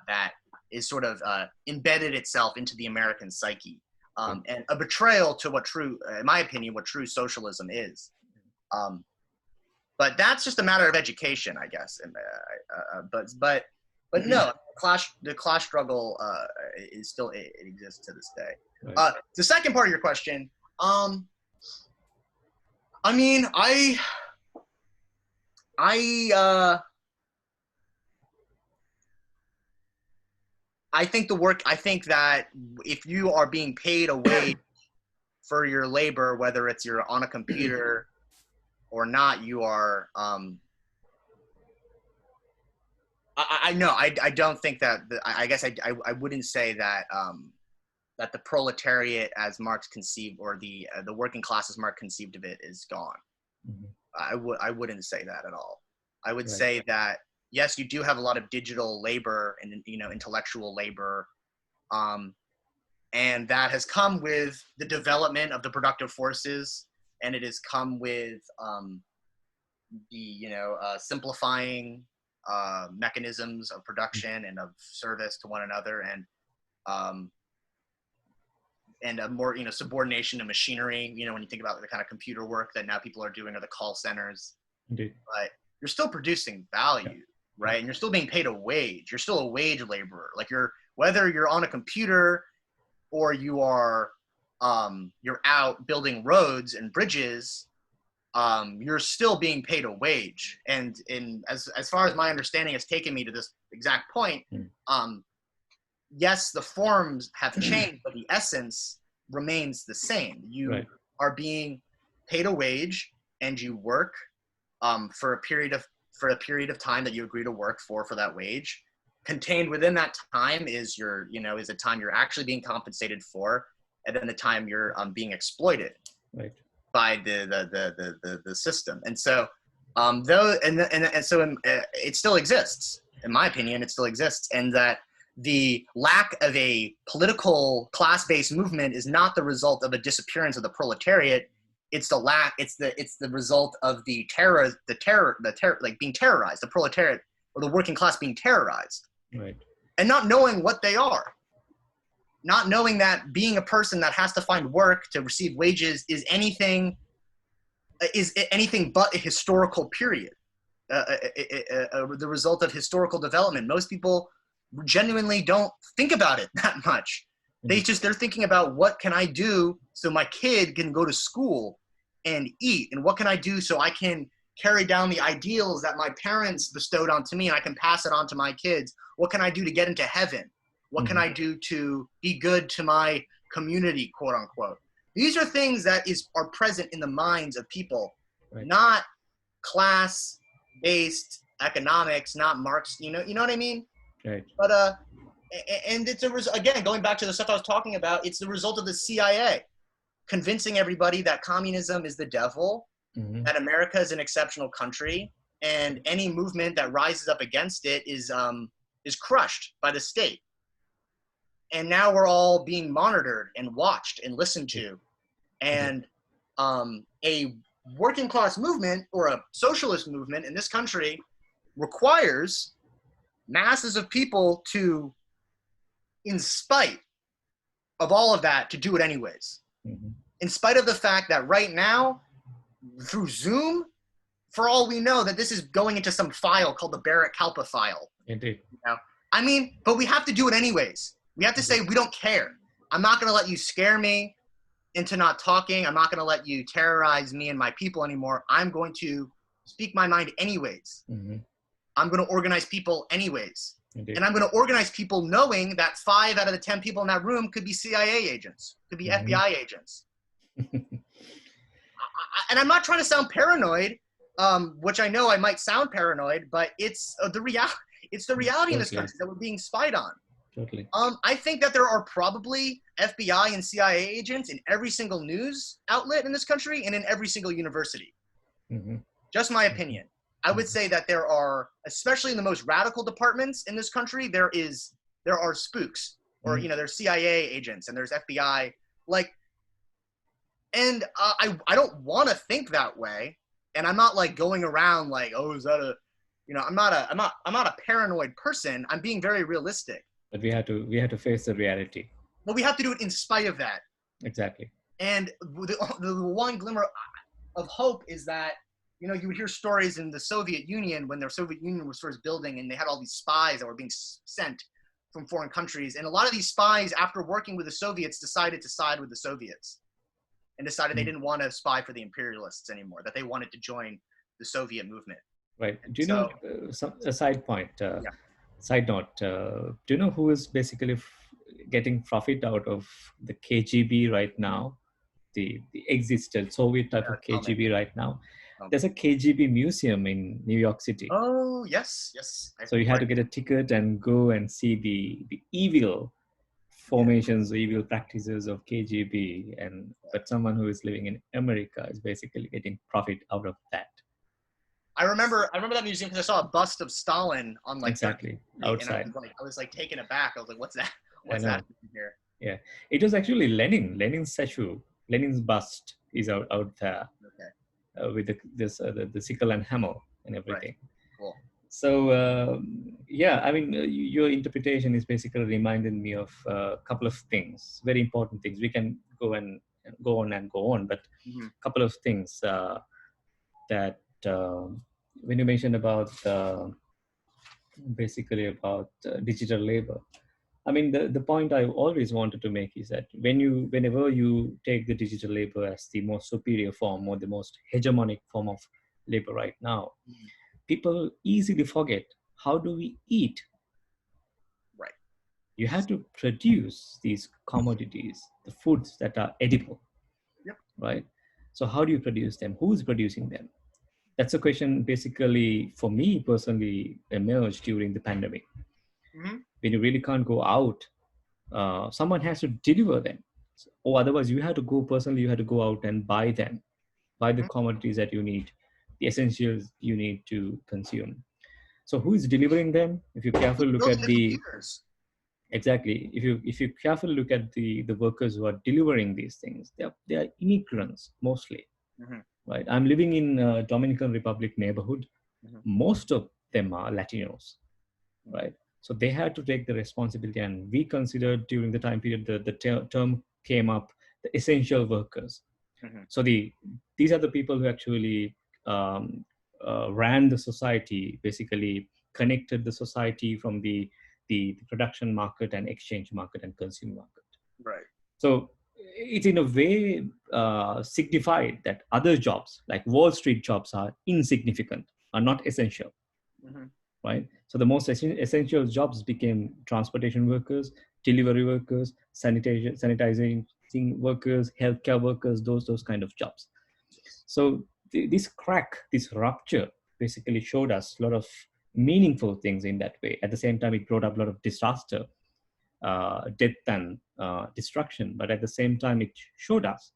that is sort of embedded itself into the American psyche, and a betrayal to in my opinion, what true socialism is. But that's just a matter of education, I guess. And, but no, the class struggle is still, it exists to this day. Right. The second part of your question, I mean, I think that if you are being paid a wage for your labor, whether it's you're on a computer or not, you are, I don't think that, I guess I wouldn't say that, that the proletariat as Marx conceived, or the working class as Marx conceived of it, is gone. I wouldn't say that at all. I would say that, yes, you do have a lot of digital labor and, intellectual labor, and that has come with the development of the productive forces, and it has come with simplifying mechanisms of production and of service to one another, and a more, subordination to machinery. When you think about the kind of computer work that now people are doing, or the call centers. Indeed. But you're still producing value, right? And you're still being paid a wage. You're still a wage laborer. Like, whether you're on a computer or you are, you're out building roads and bridges, you're still being paid a wage. And as far as my understanding has taken me to this exact point, yes, the forms have changed, but the essence remains the same. You are being paid a wage, and you work for a period of time that you agree to work for that wage. Contained within that time is is the time you're actually being compensated for, and then the time you're being exploited. Right. by the system. And so it still exists, in my opinion. It still exists, and that the lack of a political class-based movement is not the result of a disappearance of the proletariat. It's the result of the terror, like being terrorized, the proletariat or the working class being terrorized, Right. and not knowing what they are, not knowing that being a person that has to find work to receive wages is anything but a historical period, the result of historical development. Most people genuinely don't think about it that much. They're thinking about, what can I do so my kid can go to school and eat, and what can I do so I can carry down the ideals that my parents bestowed onto me and I can pass it on to my kids. What can I do to get into heaven? What can I do to be good to my community, quote unquote? These are things that are present in the minds of people, right. Not class-based economics, not Marx. You know what I mean? Right. But and it's again, going back to the stuff I was talking about. It's the result of the CIA convincing everybody that communism is the devil, that America is an exceptional country, and any movement that rises up against it is crushed by the state. And now we're all being monitored and watched and listened to. And a working class movement or a socialist movement in this country requires masses of people to, in spite of all of that, to do it anyways. In spite of the fact that right now, through Zoom, for all we know, that this is going into some file called the Barrett Kalpa file. Indeed. You know? I mean, but we have to do it anyways. We have to say, we don't care. I'm not going to let you scare me into not talking. I'm not going to let you terrorize me and my people anymore. I'm going to speak my mind anyways. I'm going to organize people anyways. Indeed. And I'm going to organize people knowing that 5 out of the 10 people in that room could be CIA agents, could be FBI agents. And I'm not trying to sound paranoid, which I know I might sound paranoid, but it's the reality in this country that we're being spied on. Totally. I think that there are probably FBI and CIA agents in every single news outlet in this country and in every single university. Just my opinion. I would say that there are, especially in the most radical departments in this country, there are spooks, or there's CIA agents and there's FBI. And I don't want to think that way, and I'm not like going around like, oh, is that I'm not a paranoid person. I'm being very realistic. But we have to face the reality. But we have to do it in spite of that. Exactly. And the one glimmer of hope is that, you would hear stories in the Soviet Union when the Soviet Union was first building, and they had all these spies that were being sent from foreign countries. And a lot of these spies, after working with the Soviets, decided to side with the Soviets and decided they didn't want to spy for the imperialists anymore, that they wanted to join the Soviet movement. Right. Do you know, a side point, side note, do you know who is basically getting profit out of the KGB right now? The existed Soviet type of KGB right now. There's a KGB museum in New York City. Oh, yes. So you had to get a ticket and go and see the evil formations, evil practices of KGB. But someone who is living in America is basically getting profit out of that. I remember that museum because I saw a bust of Stalin on exactly outside. And I was taken aback. I was like, "What's that? What's that here?" Yeah, it was actually Lenin's statue. Lenin's bust is out there. Okay. With the sickle and hammer and everything. Right. Cool. So I mean, your interpretation is basically reminding me of a couple of things, very important things. We can go on, but a couple of things that. When you mentioned about basically about digital labor, I mean the point I always wanted to make is that whenever you take the digital labor as the most superior form or the most hegemonic form of labor right now, people easily forget, how do we eat? Right. You have to produce these commodities, the foods that are edible. Yep. Right. So how do you produce them? Who's producing them? That's a question basically for me personally emerged during the pandemic. When you really can't go out, someone has to deliver them. Or otherwise you have to go out and buy them. buy the commodities that you need, the essentials you need to consume. So who is delivering them? If you carefully look Building at the the computers. exactly, if you carefully look at the workers who are delivering these things, they are immigrants mostly, Mm-hmm. right? I'm living in Dominican Republic neighborhood. Mm-hmm. Most of them are Latinos, right? So they had to take the responsibility, and we considered during the time period the term came up, the essential workers. Mm-hmm. So these are the people who actually um, ran the society, basically connected the society from the production market and exchange market and consumer market. Right. So it's in a way signified that other jobs like Wall Street jobs are insignificant, are not essential, Mm-hmm. right? So the most essential jobs became transportation workers, delivery workers, sanitizing workers, healthcare workers, those kind of jobs. So this crack, this rupture, basically showed us a lot of meaningful things in that way. At the same time, it brought up a lot of disaster, death, and destruction. But at the same time, it showed us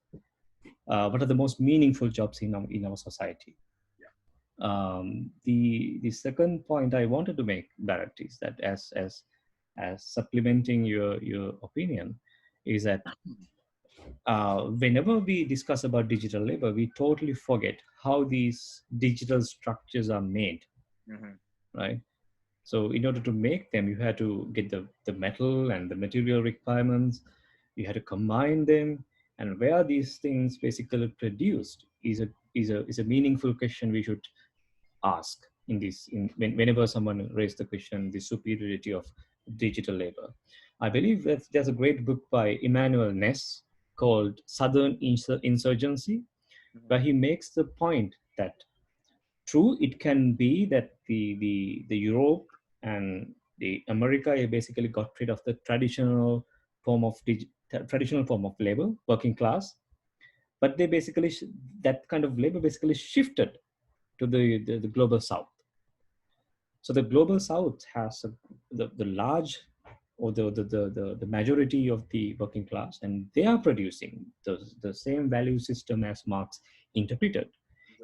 what are the most meaningful jobs in our society. The second point I wanted to make, Barrett, is that as supplementing your opinion, is that whenever we discuss about digital labor, we totally forget how these digital structures are made, Mm-hmm. right? So in order to make them, you had to get the metal and the material requirements. You had to combine them, and where these things basically produced is a meaningful question we should ask in this whenever someone raised the question the superiority of digital labor. I believe that there's a great book by Emmanuel Ness called Southern Insurgency, Mm-hmm. where he makes the point that true, it can be that the Europe and the America basically got rid of the traditional form of traditional form of labor, working class, but they basically that kind of labor basically shifted to the global south. So the global south has the large or the majority of the working class, and they are producing the same value system as Marx interpreted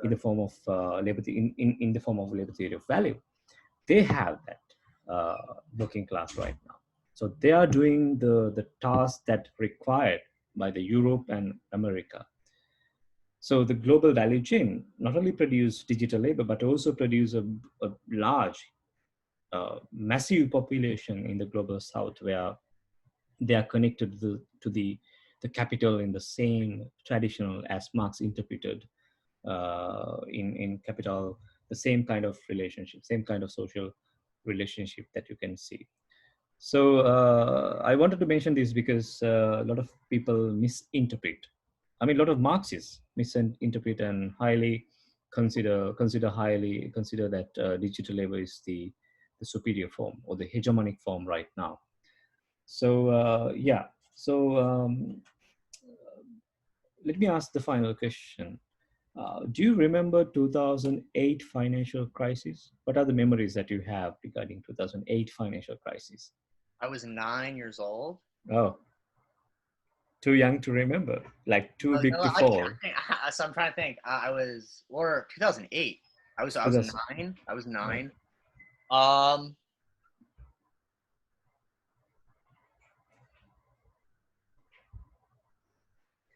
in the Exactly. form of labor in the form of labor theory of value. They have that working class right now. So they are doing the tasks that required by the Europe and America. So the global value chain not only produce digital labor, but also produce a large, massive population in the global south where they are connected to the capital in the same traditional as Marx interpreted in capital, the same kind of relationship, same kind of social relationship that you can see. So I wanted to mention this because a lot of people misinterpret. I mean, a lot of Marxists misinterpret and highly consider that digital labor is the superior form or the hegemonic form right now. So yeah. So let me ask the final question. Do you remember 2008 financial crisis? What are the memories that you have regarding 2008 financial crisis? I was 9 years old. Oh, too young to remember, like too No, big to I can't fall. think. So I'm trying to think. I was or 2008. I was 2000, 9. I was right. 9. Um,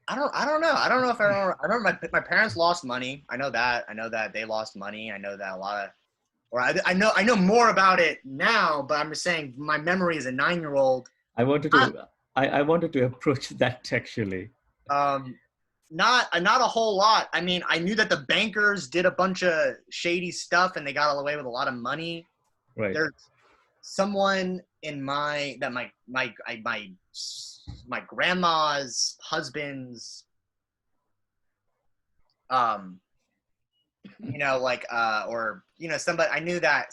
I don't know. I don't know if I don't. I don't. My parents lost money. I know that. I know that they lost money. I know that a lot of. Or I know more about it now. But I'm just saying my memory as a 9 year old. I wanted to I wanted to approach that actually. Um, not a whole lot. I mean, I knew that the bankers did a bunch of shady stuff and they got away with a lot of money. Right. There's someone in my grandma's husband's um like or somebody. I knew that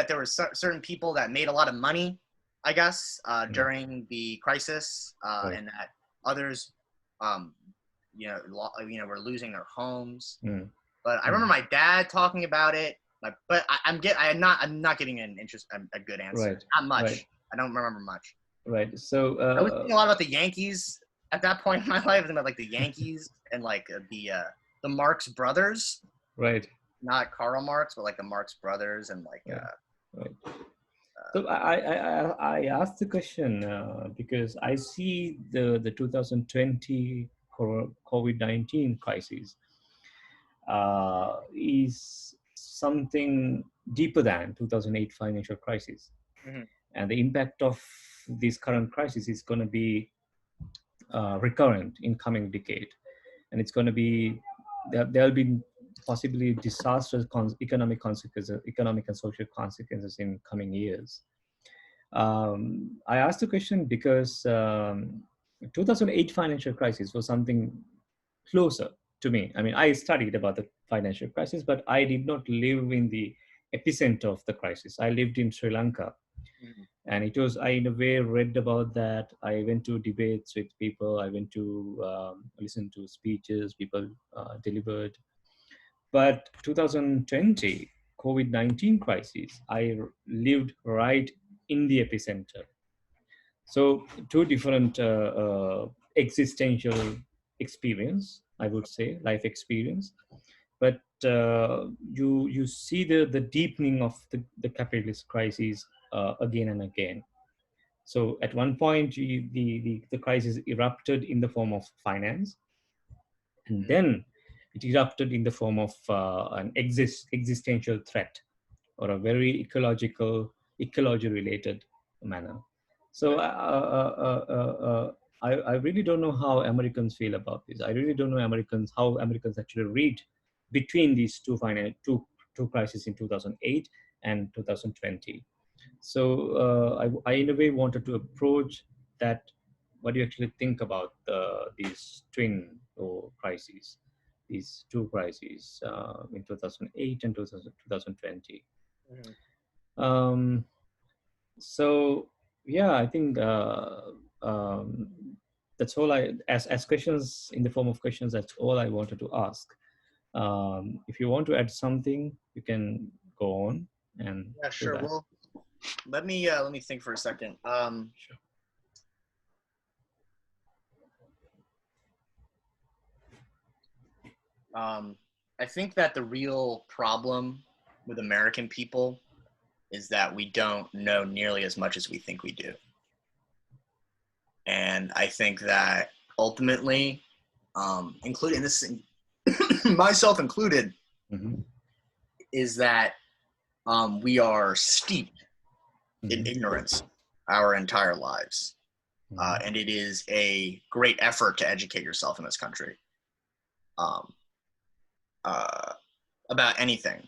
there were certain people that made a lot of money, I guess, Mm, during the crisis, right. and that others um were losing their homes. Mm, But I remember mm, my dad talking about it. But I'm not getting a good answer. right. Not Right. much. I don't remember much. Right. So I was thinking a lot about the Yankees at that point in my life. I was thinking about like the Yankees and like the the Marx brothers, Right. not Karl Marx, but like the Marx brothers and like Right. Right. So I asked the question because I see the 2020 COVID-19 crisis is something deeper than 2008 financial crisis, Mhm. and the impact of this current crisis is going to be recurrent in coming decade, and it's going to be there'll be possibly disastrous economic consequences, economic and social consequences in coming years. I asked the question because 2008 financial crisis was something closer to me. I mean, I studied about the financial crisis, but I did not live in the epicenter of the crisis. I lived in Sri Lanka, Mhm. and it was, I in a way read about that. I went to debates with people. I went to listen to speeches people delivered. But 2020 COVID-19 crisis, I lived right in the epicenter. So two different existential experience, I would say, life experience. But you see the deepening of the capitalist crisis again and again. So at one point, the crisis erupted in the form of finance, and Mhm. then it erupted in the form of an existential threat, or a very ecology related manner. So Right. I really don't know how Americans feel about this. I really don't know how Americans actually read between these two crises in 2008 and 2020. So I in a way wanted to approach that. What do you actually think about these twin or crises, these two crises in 2008 and 2020? Mhm. Um, so yeah, I think that's all I as questions in the form of questions. That's all I wanted to ask. If you want to add something, you can go on and Yeah, do sure. that. Well, let me think for a second. Sure. Um, I think that the real problem with American people is that we don't know nearly as much as we think we do. And I think that ultimately, including this, myself included, Mm-hmm. is that we are steeped in Mm-hmm. ignorance our entire lives. Mm-hmm. And it is a great effort to educate yourself in this country um, uh, about anything.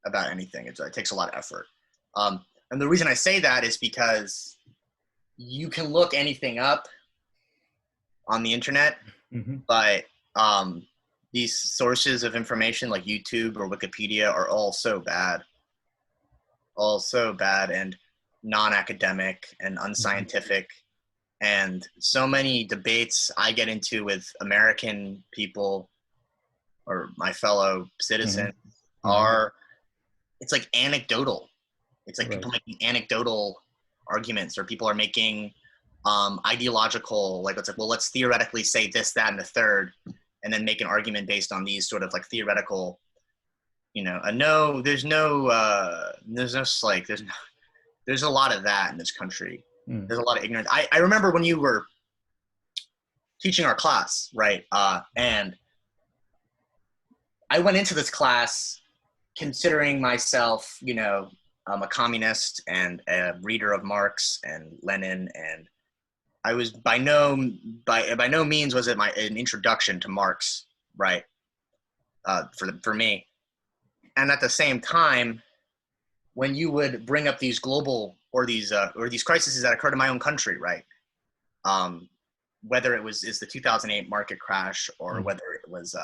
About anything. It takes a lot of effort. And the reason I say that is because you can look anything up on the internet, Mm-hmm. but these sources of information like YouTube or Wikipedia are all so bad and non-academic and Mm-hmm. unscientific. And so many debates I get into with American people or my fellow Mm-hmm. citizens Mm-hmm. are, it's like anecdotal. It's like people Right. making anecdotal arguments, or people are making ideological, like it's like, well, let's theoretically say this, that, and the third, and then make an argument based on these sort of like theoretical, no, there's a lot of that in this country. Mm. There's a lot of ignorance. I remember when you were teaching our class, right? And I went into this class considering myself, a communist and a reader of Marx and Lenin, and I was by no means was it an introduction to Marx, right? For me, and at the same time, when you would bring up these global or these crises that occurred in my own country, right? Um, whether it is the 2008 market crash, or Mm. whether it was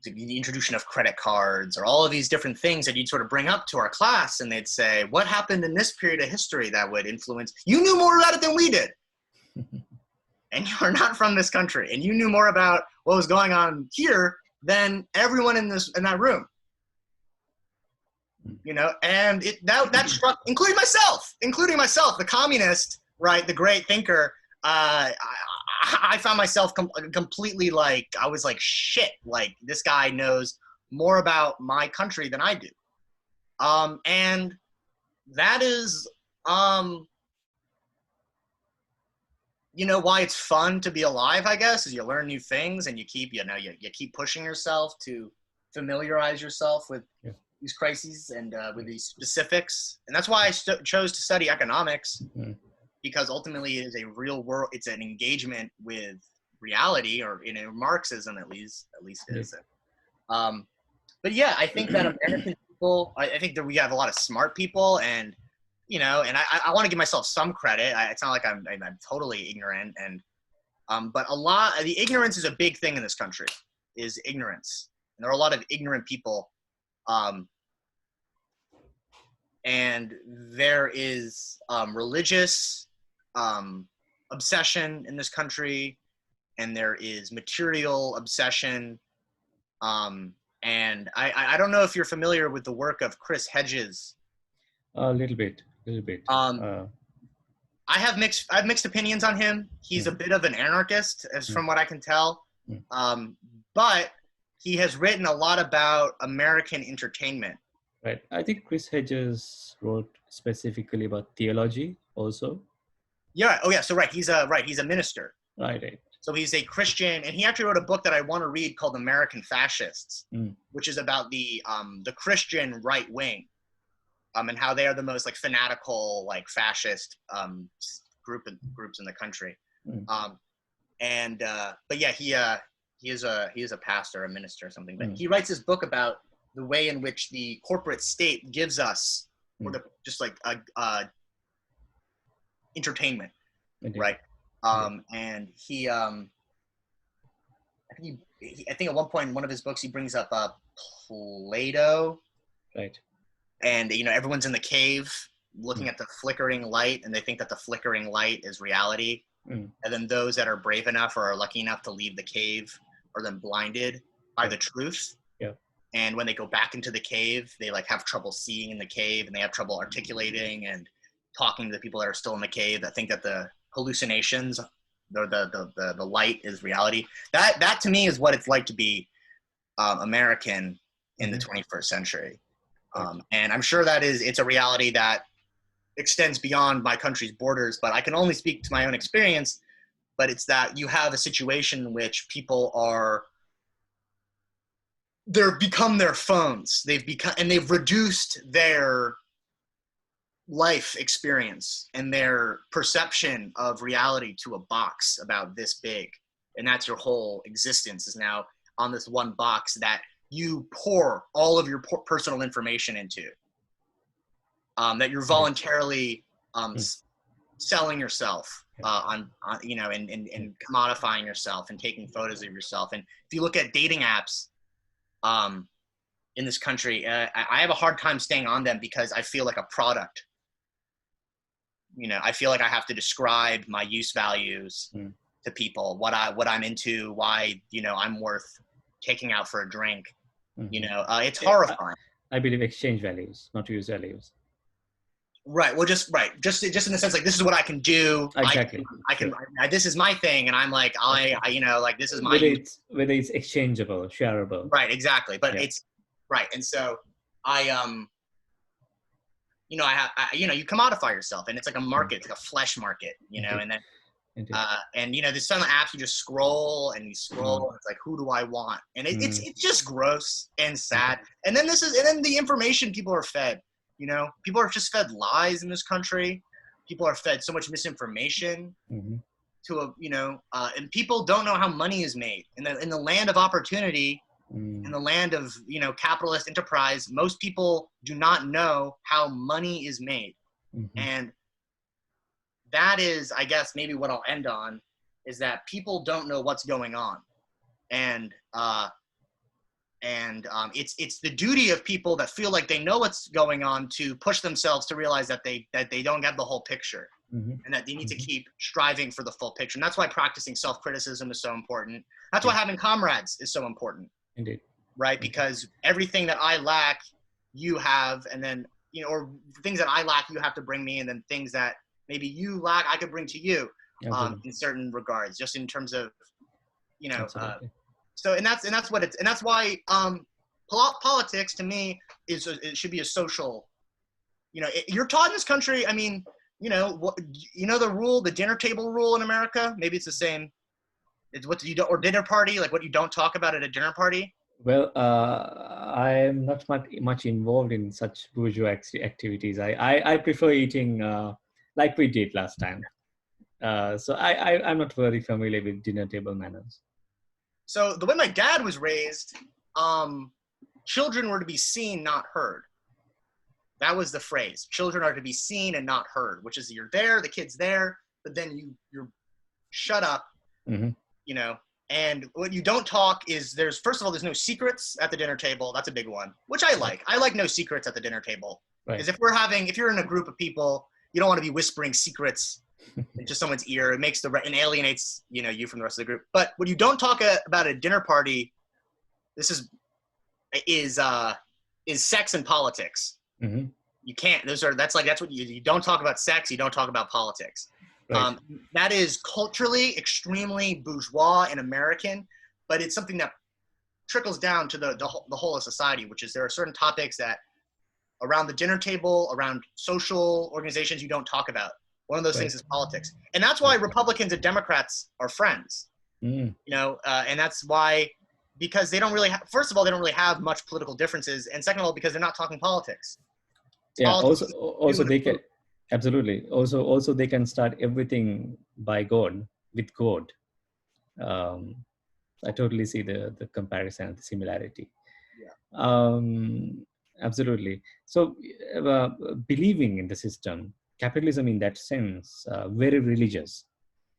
the introduction of credit cards, or all of these different things that you'd sort of bring up to our class, and they'd say, what happened in this period of history that would influence, you knew more about it than we did, and you are not from this country, and you knew more about what was going on here than everyone in that room, and that struck, including myself, the communist, right, the great thinker. I found myself completely like, I was like, shit, like this guy knows more about my country than I do. And that is, you know, why it's fun to be alive, I guess, is you learn new things and you keep, you know, you keep pushing yourself to familiarize yourself with these crises and with these specifics. And that's why I chose to study economics, because ultimately it is a real world, it's an engagement with reality, or in Marxism at least it is. But yeah, I think that American people, I think that we have a lot of smart people, and you know, and I want to give myself some credit. It's not like I'm totally ignorant, and but the ignorance is a big thing in this country, is ignorance. And there are a lot of ignorant people, and there is religious obsession in this country, and there is material obsession. And I don't know if you're familiar with the work of Chris Hedges. A little bit. I have mixed opinions on him. He's a bit of an anarchist, as from what I can tell. But he has written a lot about American entertainment. Right. I think Chris Hedges wrote specifically about theology also. Yeah. Oh, yeah. So He's a minister. Right. So he's a Christian, and he actually wrote a book that I want to read called American Fascists, which is about the Christian right wing, and how they are the most like fanatical, like fascist groups in the country. But yeah, he is a pastor, a minister, or something. But he writes this book about the way in which the corporate state gives us, or just like entertainment, right? And he, I think at one point in one of his books he brings up Plato, right? And you know, everyone's in the cave looking at the flickering light, and they think that the flickering light is reality. And then those that are brave enough or are lucky enough to leave the cave are then blinded by the truth. And when they go back into the cave, they like have trouble seeing in the cave, and they have trouble articulating and talking to the people that are still in the cave that think that the hallucinations, the light is reality. That to me is what it's like to be American in the 21st century. And I'm sure it's a reality that extends beyond my country's borders, but I can only speak to my own experience. But it's that you have a situation in which people they've become their phones. They've reduced their life experience and their perception of reality to a box about this big. And that's your whole existence, is now on this one box that you pour all of your personal information into, that you're voluntarily selling yourself on you know, and commodifying yourself and taking photos of yourself. And if you look at dating apps in this country, I have a hard time staying on them because I feel like a product. You know, I feel like I have to describe my use values to people, what I'm into, why, you know, I'm worth taking out for a drink. You know, it's horrifying. I believe exchange values, not use values. Right. Well, just in the sense, like, this is what I can do. Exactly. I can. This is my thing, and I'm like, I you know, like, this is my. Whether it's exchangeable, shareable. Right. Exactly. But it's right, and so you know, you know, you commodify yourself, and it's like a market, it's like a flesh market, you know. And then and you know, there's some apps you just scroll and you scroll, and it's like, who do I want? And it's just gross and sad. And then the information people are fed. You know, people are just fed lies in this country. People are fed so much misinformation to you know, and people don't know how money is made in the land of opportunity. In the land of, you know, capitalist enterprise, most people do not know how money is made. And that is, I guess, maybe what I'll end on, is that people don't know what's going on. And it's the duty of people that feel like they know what's going on to push themselves to realize that they don't get the whole picture, and that they need to keep striving for the full picture. And that's why practicing self-criticism is so important. That's why having comrades is so important. Indeed. Right? Because everything that I lack, you have, and then, you know, or things that I lack, you have to bring me, and then things that maybe you lack, I could bring to you. Absolutely. in certain regards, just in terms of, you know, Absolutely. so and that's what it's, and that's why politics to me is it should be a social, you're taught in this country. I mean, the rule, the dinner table rule in America. Maybe it's the same. It's what you don't, or dinner party, like what you don't talk about at a dinner party. Well, I am not much involved in such bourgeois activities. I prefer eating like we did last time. So I'm not very familiar with dinner table manners. So the way my dad was raised, children were to be seen, not heard. That was the phrase. Children are to be seen and not heard, which is you're there, the kid's there, but then you're shut up, Mm-hmm. And what you don't talk is first of all, there's no secrets at the dinner table. That's a big one, which I like. I like no secrets at the dinner table. Because Right. if you're in a group of people, you don't want to be whispering secrets into someone's ear. It makes and alienates, you from the rest of the group. But what you don't talk about at a dinner party, this is sex and politics. Mm-hmm. You can't. That's what you don't talk about sex. You don't talk about politics. Right. That is culturally extremely bourgeois and American, but it's something that trickles down to the whole of society, which is there are certain topics that around the dinner table, around social organizations, you don't talk about. One of those Right. things is politics. And that's why Right. Republicans and Democrats are friends, Mm. and that's why, because they don't really, first of all, they don't really have much political differences. And second of all, because they're not talking politics. Yeah. Politics is Also in a they can group. absolutely. Also they can start everything by God with God. Um, I totally see the comparison and the similarity. Yeah. Um, absolutely. So, believing in the system, capitalism in that sense, very religious.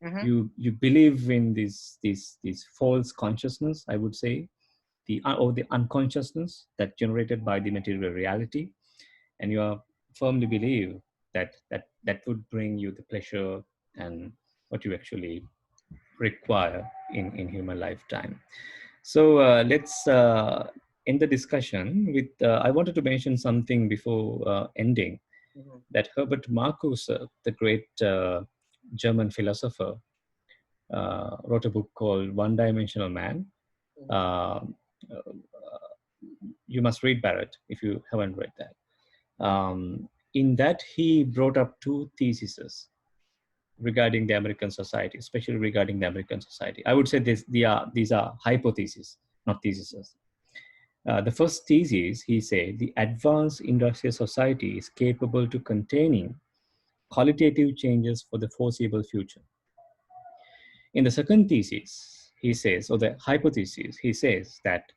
Mm-hmm. You believe in these false consciousness, I would say, the unconsciousness that generated by the material reality, and you are firmly believe that would bring you the pleasure and what you actually require in human lifetime. So let's end the discussion with. I wanted to mention something before ending, Mm-hmm. that Herbert Marcuse, the great German philosopher, wrote a book called One Dimensional Man. Mm-hmm. Uh, you must read Barrett if you haven't read that. In that, he brought up two theses regarding the American society, especially regarding the American society. I would say these are hypotheses, not theses. The first thesis, he said, the advanced industrial society is capable to containing qualitative changes for the foreseeable future. In the second thesis, he says, or the hypothesis, he says that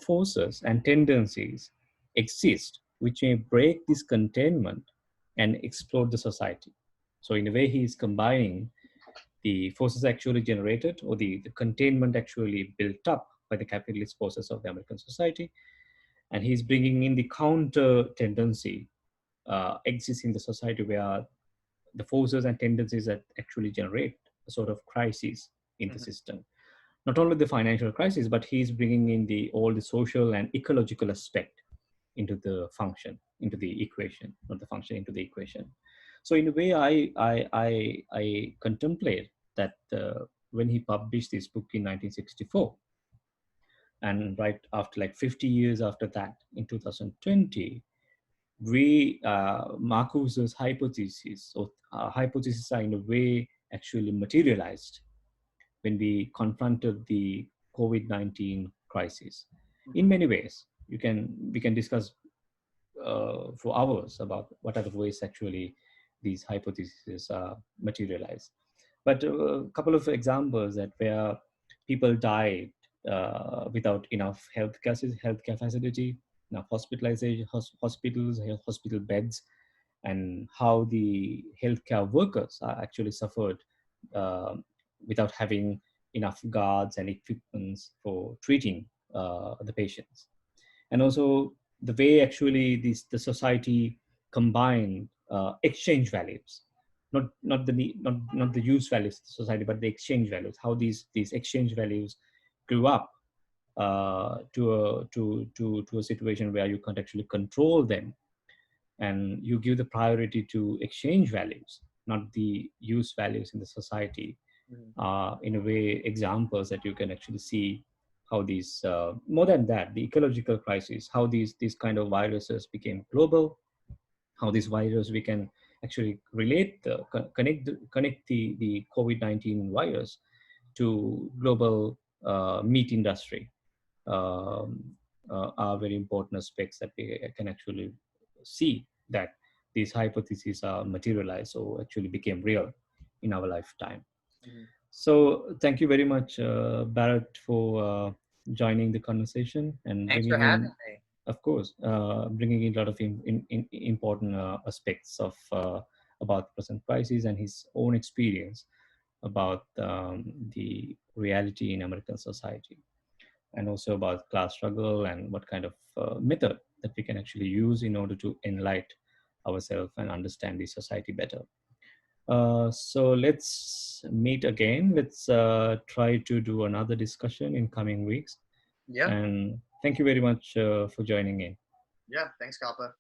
forces and tendencies exist which may break this containment and explode the society. So in a way, he is combining the forces actually generated, or the containment actually built up by the capitalist forces of the American society, and he's bringing in the counter tendency exists in the society, where the forces and tendencies that actually generate a sort of crisis in the Mm-hmm. system. Not only the financial crisis, but he's bringing in all the social and ecological aspect into the function, into the equation, not the function, into the equation. So in a way, I contemplate that when he published this book in 1964, and right after like 50 years after that, in 2020, Marcuse's hypotheses, or hypotheses are in a way actually materialized when we confronted the COVID-19 crisis. In many ways, we can discuss for hours about what are the ways actually these hypotheses are materialized. But a couple of examples that where people died without enough healthcare facility, enough hospitalization, hospitals, hospital beds, and how the healthcare workers are actually suffered uh, without having enough guards and equipments for treating the patients. And also the way actually the society combined exchange values, not the use values of the society, but the exchange values, how these exchange values grew up to a situation where you can't actually control them, and you give the priority to exchange values. not the use values in the society, Mhm. in a way examples that you can actually see how these, more than that, the ecological crisis, how these kind of viruses became global, how these viruses we can actually relate, connect the COVID-19 virus to global meat industry, um, are very important aspects that we can actually see that these hypotheses are materialized or actually became real in our lifetime. Mhm. So thank you very much, Barrett, for joining the conversation and Thanks for bringing having in, me. of course, bringing in a lot of important aspects of about the present crisis and his own experience about the reality in American society, and also about class struggle and what kind of method that we can actually use in order to enlighten ourselves and understand the society better. So let's meet again. Let's try to do another discussion in coming weeks. Yeah. And thank you very much for joining in. Yeah. Thanks, Kalpa.